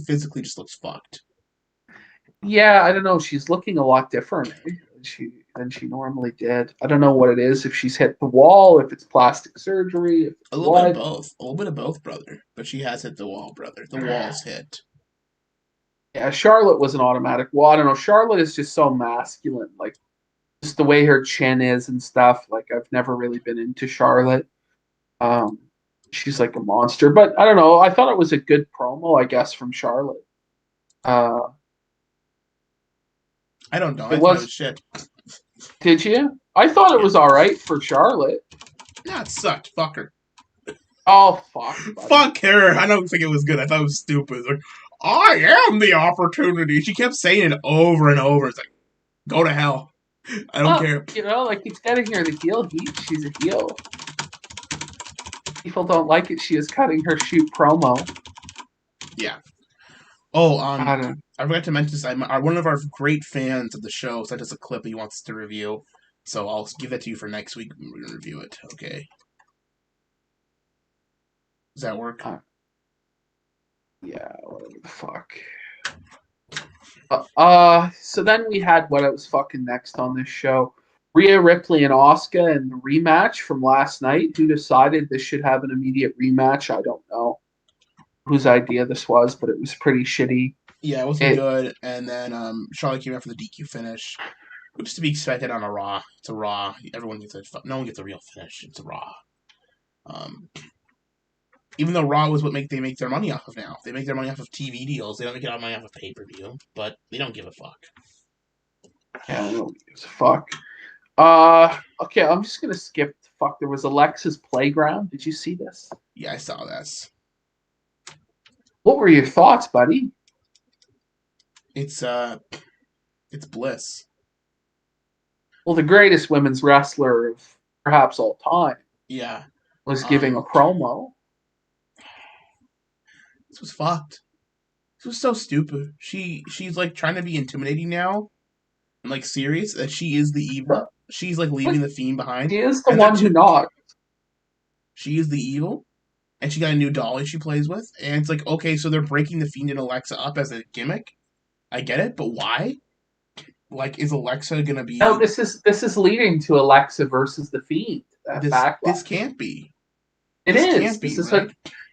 physically just looks fucked. Yeah, I don't know. She's looking a lot different than she normally did. I don't know what it is. If she's hit the wall, if it's plastic surgery, if it's a little bit of both. A little bit of both, brother. But she has hit the wall, brother. The wall's hit. Yeah, Charlotte was an automatic. Well, I don't know. Charlotte is just so masculine. Like, just the way her chin is and stuff. Like, I've never really been into Charlotte. She's like a monster. But I don't know. I thought it was a good promo, I guess, from Charlotte. I don't know. It I thought it was. was shit. Did you? I thought it was all right for Charlotte. Nah, it sucked. Fuck her. Oh fuck. Buddy. Fuck her. I don't think it was good. I thought it was stupid. Like, I am the opportunity. She kept saying it over and over. It's like, go to hell. I don't care. You know, like it's getting her the heel heat. She's a heel. People don't like it. She is cutting her shoot promo. Yeah. Oh, I forgot to mention this. One of our great fans of the show sent us a clip he wants to review. So I'll give that to you for next week when we're going to review it. Okay. Does that work? Yeah, whatever the fuck. So then we had what was fucking next on this show. Rhea Ripley and Asuka in the rematch from last night. Who decided this should have an immediate rematch? I don't know whose idea this was, but it was pretty shitty. Yeah, it wasn't good. And then Charlotte came out for the DQ finish, which is to be expected on a Raw. It's a Raw. No one gets a real finish. It's a Raw. Even though Raw was what they make their money off of now. They make their money off of TV deals. They don't make money off of pay-per-view, but they don't give a fuck. Yeah, I don't give a fuck. Okay, I'm just gonna skip. Fuck, there was Alexa's Playground. Did you see this? Yeah, I saw this. What were your thoughts, buddy? It's bliss. Well, the greatest women's wrestler of perhaps all time. Yeah. Was giving a promo. This was fucked. This was so stupid. She's like trying to be intimidating now. And like serious that she is the evil. She's like leaving the Fiend behind. She is the one who knocked. She is the evil. And she got a new dolly she plays with. And it's like, okay, so they're breaking the Fiend and Alexa up as a gimmick. I get it, but why? Like, is Alexa gonna be? No, this is leading to Alexa versus the Fiend. This can't be. It is.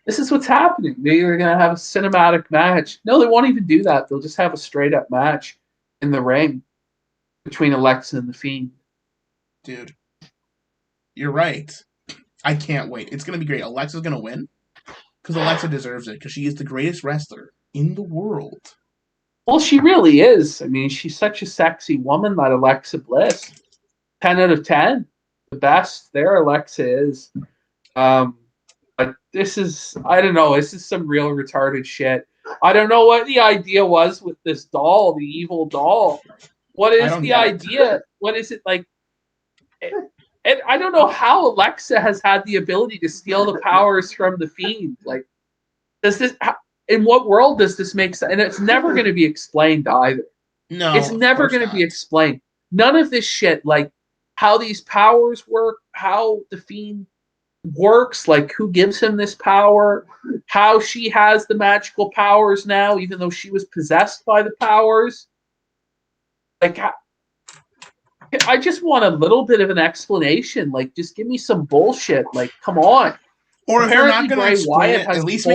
This is what's happening. They're gonna have a cinematic match. No, they won't even do that. They'll just have a straight up match in the ring between Alexa and the Fiend. Dude, you're right. I can't wait. It's gonna be great. Alexa's gonna win because Alexa deserves it because she is the greatest wrestler in the world. Well, she really is. I mean, she's such a sexy woman, that Alexa Bliss. 10 out of 10. The best there, Alexa is. But this is, I don't know, this is some real retarded shit. I don't know what the idea was with this doll, the evil doll. What is the idea? What is it like? And I don't know how Alexa has had the ability to steal the powers from the Fiend. Like, in what world does this make sense? And it's never going to be explained either. No, it's never going to be explained. None of this shit, like how these powers work, how the Fiend works, like who gives him this power, how she has the magical powers now, even though she was possessed by the powers. Like, I just want a little bit of an explanation. Like, just give me some bullshit. Like, come on. Or if you're not going to explain it, at least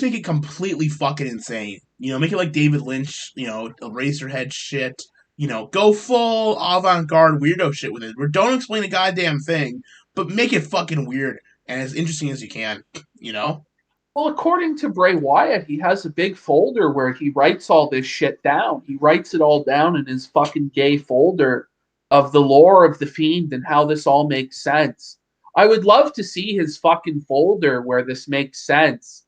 make it completely fucking insane. You know, make it like David Lynch, you know, Eraserhead shit. You know, go full avant-garde weirdo shit with it. Don't explain a goddamn thing, but make it fucking weird and as interesting as you can, you know? Well, according to Bray Wyatt, he has a big folder where he writes all this shit down. He writes it all down in his fucking gay folder of the lore of the Fiend and how this all makes sense. I would love to see his fucking folder where this makes sense,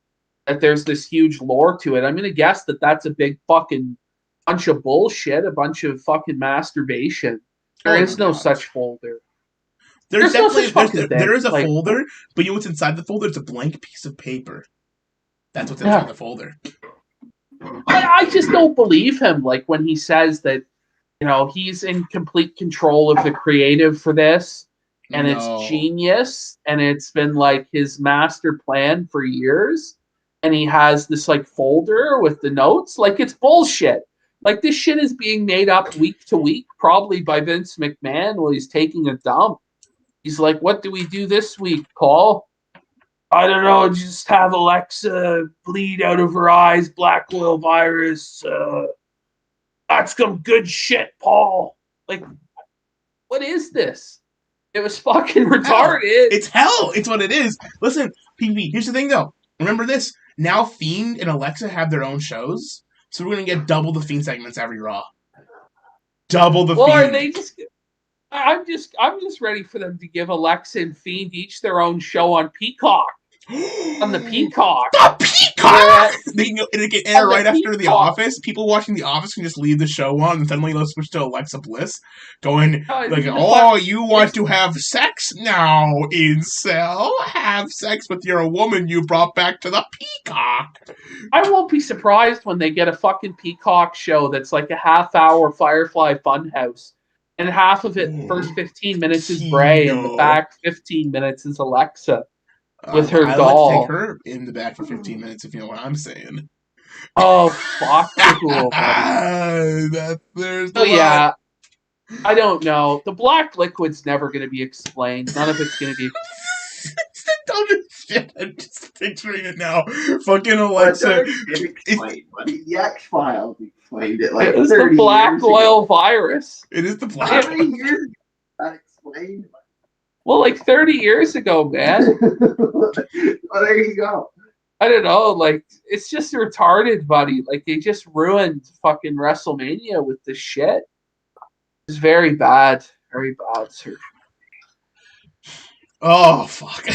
that there's this huge lore to it. I'm going to guess that that's a big fucking bunch of bullshit, a bunch of fucking masturbation. There is no such folder. There is a folder, but you know what's inside the folder? It's a blank piece of paper. That's what's inside the folder. I just don't believe him. Like when he says that, you know, he's in complete control of the creative for this. And it's genius, and it's been like his master plan for years. And he has this like folder with the notes. Like, it's bullshit. Like, this shit is being made up week to week, probably by Vince McMahon while he's taking a dump. He's like, what do we do this week, Paul? I don't know, just have Alexa bleed out of her eyes, black oil virus. That's some good shit, Paul. Like, what is this? It was fucking retarded. It's hell. It's what it is. Listen, PB, here's the thing, though. Remember this. Now Fiend and Alexa have their own shows, so we're going to get double the Fiend segments every Raw. Double the Or Fiend. they just. I'm just ready for them to give Alexa and Fiend each their own show on Peacock. On the Peacock. The Peacock! They can air right after The Office. People watching The Office can just leave the show on and suddenly they'll switch to Alexa Bliss going like, you want to have sex now, incel? Have sex with your woman you brought back to the Peacock. I won't be surprised when they get a fucking Peacock show that's like a half-hour Firefly Funhouse. And half of it, first 15 minutes is Bray, and the back 15 minutes is Alexa with her doll. I'd like to take her in the back for 15 minutes, if you know what I'm saying. Oh, fuck GAHOOLE, buddy. Yeah, I don't know. The black liquid's never going to be explained. None of it's going to be It's the dumbest shit. I'm just picturing it now. Fucking Alexa. The X-Files explained it like it's the black oil virus. It is the black. How many years ago that explained? Well, like 30 years ago, man. Well, there you go. I don't know. Like, it's just retarded, buddy. Like, they just ruined fucking WrestleMania with this shit. It's very bad. Very bad, sir. Oh, fuck.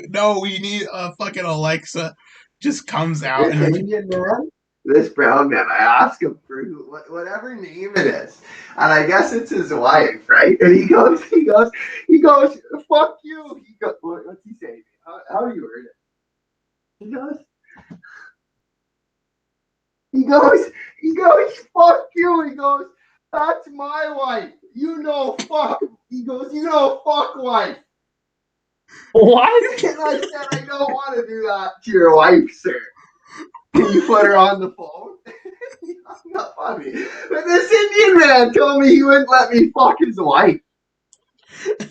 No, we need a fucking Alexa. Just comes out. This Indian man, this brown man, I ask him for whatever name it is. And I guess it's his wife, right? And he goes, fuck you. He goes, what's he saying? How do you word it? He goes, fuck you. He goes, that's my wife. Fuck. He goes, fuck wife. What? And I said, I don't want to do that to your wife, sir. Can you put her on the phone? He hung up on me. But this Indian man told me he wouldn't let me fuck his wife. Are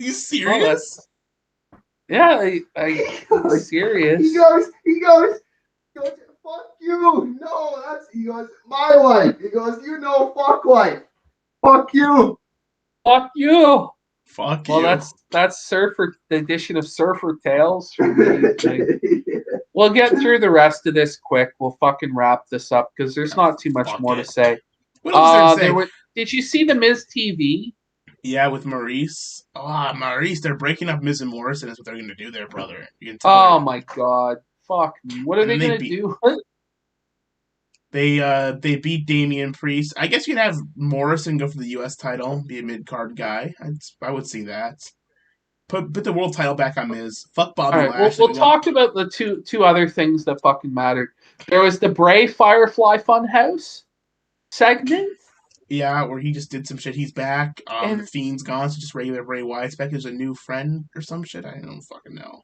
you serious? Oh, yeah, I'm serious. He goes, fuck you. No, he goes, my wife. He goes, fuck wife. Fuck you. Fuck you. Fuck you. Well, that's the edition of Surfer Tales for me. We'll get through the rest of this quick. We'll fucking wrap this up because there's not too much more to say. What else there to say? Did you see the Miz TV? Yeah, with Maurice. Maurice, they're breaking up Miz and Morrison. That's what they're going to do there, brother. My God. Fuck me. What are they going to do? They beat Damian Priest. I guess you'd have Morrison go for the U.S. title, be a mid-card guy. I would see that. Put the world title back on Miz. Fuck Bobby Lashley. We'll talk about the two other things that fucking mattered. There was the Bray Firefly Funhouse segment. Yeah, where he just did some shit. He's back. The Fiend's gone, so just regular Bray Wyatt's back. There's a new friend or some shit. I don't fucking know.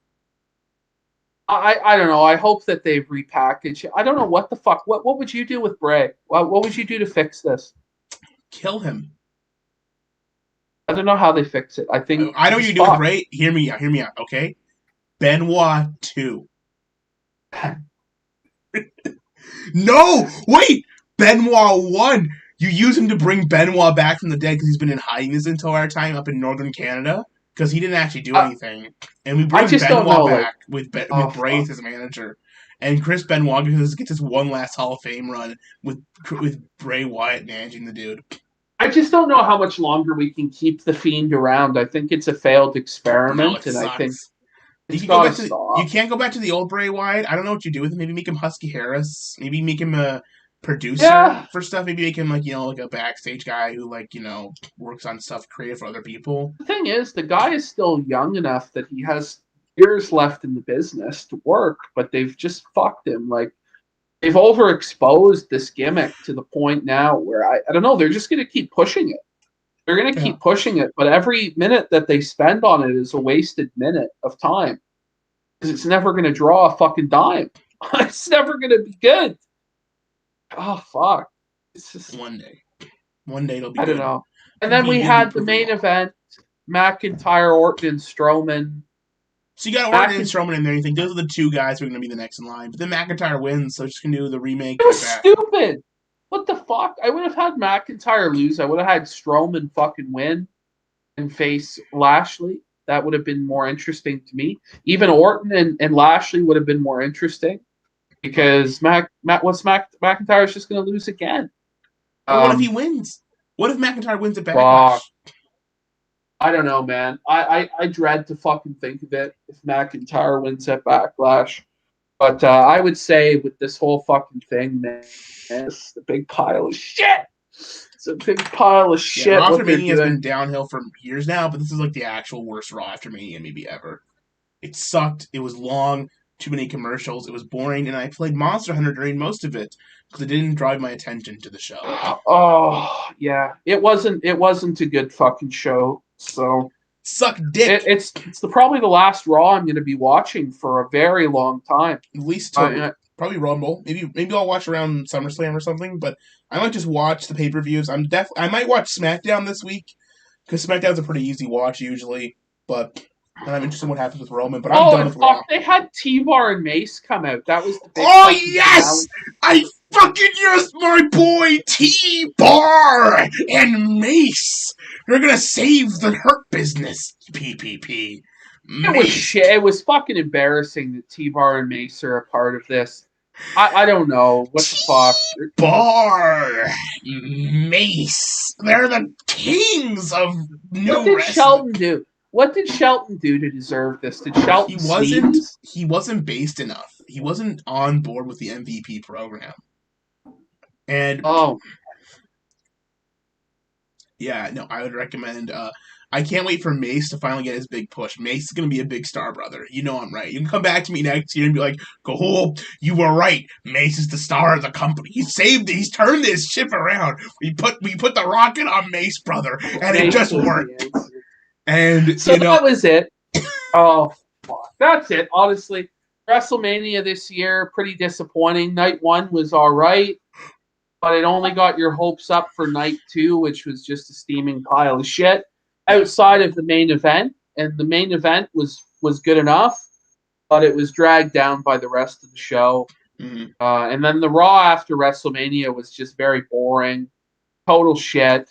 I don't know. I hope that they've repackaged it. I don't know what the fuck. What would you do with Bray? What would you do to fix this? Kill him. I don't know how they fix it. I think I know what you do with Bray. Hear me out, okay? Benoit 2. No! Wait! Benoit 1! You use him to bring Benoit back from the dead because he's been in hiding this entire time up in northern Canada because he didn't actually do anything. And we bring Benoit back with Bray as his manager. And Chris Benoit gets his one last Hall of Fame run with Bray Wyatt managing the dude. I just don't know how much longer we can keep the Fiend around. I think it's a failed experiment, and I think it's got to stop. You can't go back to the old Bray Wyatt. I don't know what you do with him. Maybe make him Husky Harris. Maybe make him a producer for stuff. Maybe make him like a backstage guy who works on stuff creative for other people. The thing is, the guy is still young enough that he has years left in the business to work, but they've just fucked him. Like, they've overexposed this gimmick to the point now where I don't know, they're just going to keep pushing it. They're going to keep pushing it, but every minute that they spend on it is a wasted minute of time because it's never going to draw a fucking dime. It's never going to be good. Oh, fuck. It's just one day it'll be good. I don't know. And then we had the main event, McIntyre, Orton, and Strowman. So you got Orton and Strowman in there. You think those are the two guys who are going to be the next in line. But then McIntyre wins, so just going to do the remake. It was stupid. What the fuck? I would have had McIntyre lose. I would have had Strowman fucking win and face Lashley. That would have been more interesting to me. Even Orton and Lashley would have been more interesting because McIntyre's just going to lose again. But what if he wins? What if McIntyre wins at Backlash? Backlash? I don't know, man. I dread to fucking think of it if McIntyre wins at Backlash. But I would say with this whole fucking thing, man, it's a big pile of shit. It's a big pile of shit. Raw after Mania has been downhill for years now, but this is like the actual worst Raw after Mania maybe ever. It sucked. It was long. Too many commercials. It was boring, and I played Monster Hunter during most of it because it didn't drive my attention to the show. Oh yeah, it wasn't a good fucking show. So suck dick. It's probably the last Raw I'm going to be watching for a very long time. At least probably Rumble. Maybe I'll watch around SummerSlam or something. But I might just watch the pay-per-views. I might watch SmackDown this week because SmackDown's a pretty easy watch usually. But and I'm interested in what happens with Roman. But I'm done with Raw. They had T-Bar and Mace come out. That was the big. Oh yes, I fucking yes, my boy T-Bar and Mace. You're gonna save the Hurt Business, PPP. It was shit. It was fucking embarrassing that T-Bar and Mace are a part of this. I don't know. What the fuck? Bar Mace. They're the kings of new What did wrestling. Shelton do? What did Shelton do to deserve this? Did Shelton sneeze? He wasn't based enough. He wasn't on board with the MVP program. And yeah, no, I would recommend I can't wait for Mace to finally get his big push. Mace is going to be a big star, brother. You know I'm right. You can come back to me next year and be like, GAHOOLE, you were right. Mace is the star of the company. He's turned this ship around. We put the rocket on Mace, brother, and it just worked. And so that was it. Oh, fuck. That's it. Honestly, WrestleMania this year, pretty disappointing. Night 1 was all right, but it only got your hopes up for Night 2, which was just a steaming pile of shit. Outside of the main event, and the main event was good enough, but it was dragged down by the rest of the show. Mm-hmm. And then the Raw after WrestleMania was just very boring, total shit.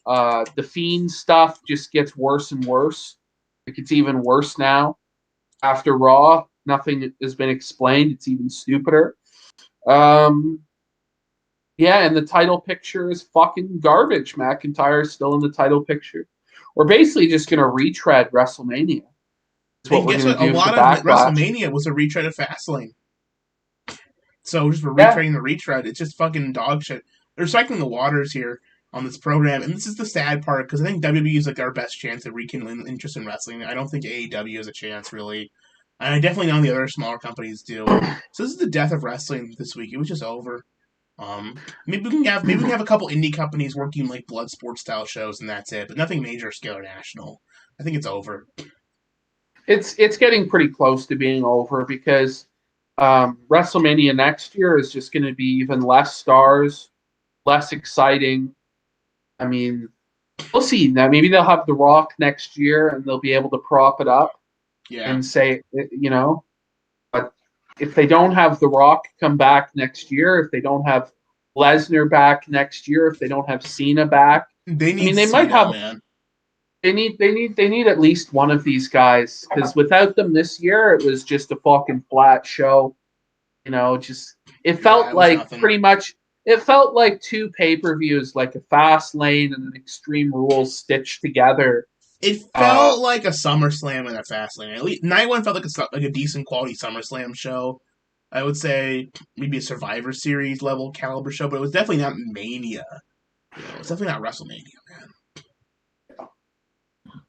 The Fiend stuff just gets worse and worse. Like it's even worse now. After Raw, nothing has been explained. It's even stupider. Yeah, and the title picture is fucking garbage. McIntyre is still in the title picture. We're basically just going to retread WrestleMania. A lot of WrestleMania was a retread of Fastlane. So we're retreading the retread. It's just fucking dog shit. They're cycling the waters here on this program, and this is the sad part because I think WWE is like our best chance at rekindling interest in wrestling. I don't think AEW has a chance really, and I definitely know the other smaller companies do. So this is the death of wrestling this week. It was just over. Maybe we can have a couple indie companies working like blood sport style shows, and that's it. But nothing major scale or national. I think it's over. It's getting pretty close to being over because WrestleMania next year is just going to be even less stars, less exciting. I mean, we'll see. Now maybe they'll have The Rock next year, and they'll be able to prop it up and say, you know. But if they don't have The Rock come back next year, if they don't have Lesnar back next year, if they don't have Cena back, they need They need at least one of these guys because without them this year, it was just a fucking flat show. You know, it felt like nothing. Pretty much. It felt like two pay-per-views, like a Fastlane and an Extreme Rules stitched together. It felt like a SummerSlam and a Fastlane. At least Night 1 felt like a decent quality SummerSlam show. I would say maybe a Survivor Series level caliber show, but it was definitely not Mania. You know, it's definitely not WrestleMania, man.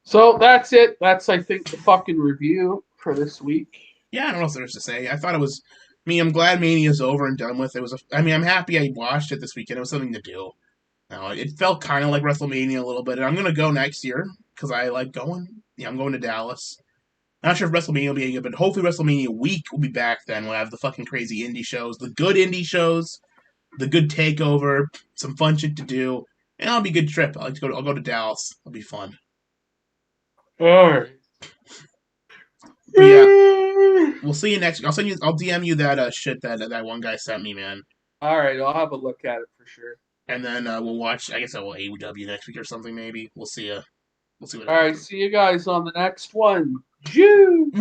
So that's it. That's, I think, the fucking review for this week. Yeah, I don't know what there's to say. I thought it was... I'm glad Mania's over and done with. I'm happy I watched it this weekend. It was something to do. It felt kind of like WrestleMania a little bit, and I'm going to go next year because I like going. Yeah, I'm going to Dallas. Not sure if WrestleMania will be any good, but hopefully WrestleMania week will be back then. We'll have the fucking crazy indie shows, the good indie shows, the good takeover, some fun shit to do, and it'll be a good trip. I'll go to Dallas. It'll be fun. All right. Yeah, we'll see you next week. I'll DM you that shit that one guy sent me, man. All right, I'll have a look at it for sure. And then we'll watch. I guess I will AEW next week or something. Maybe we'll see. We'll see what. All right, see you guys on the next one. June.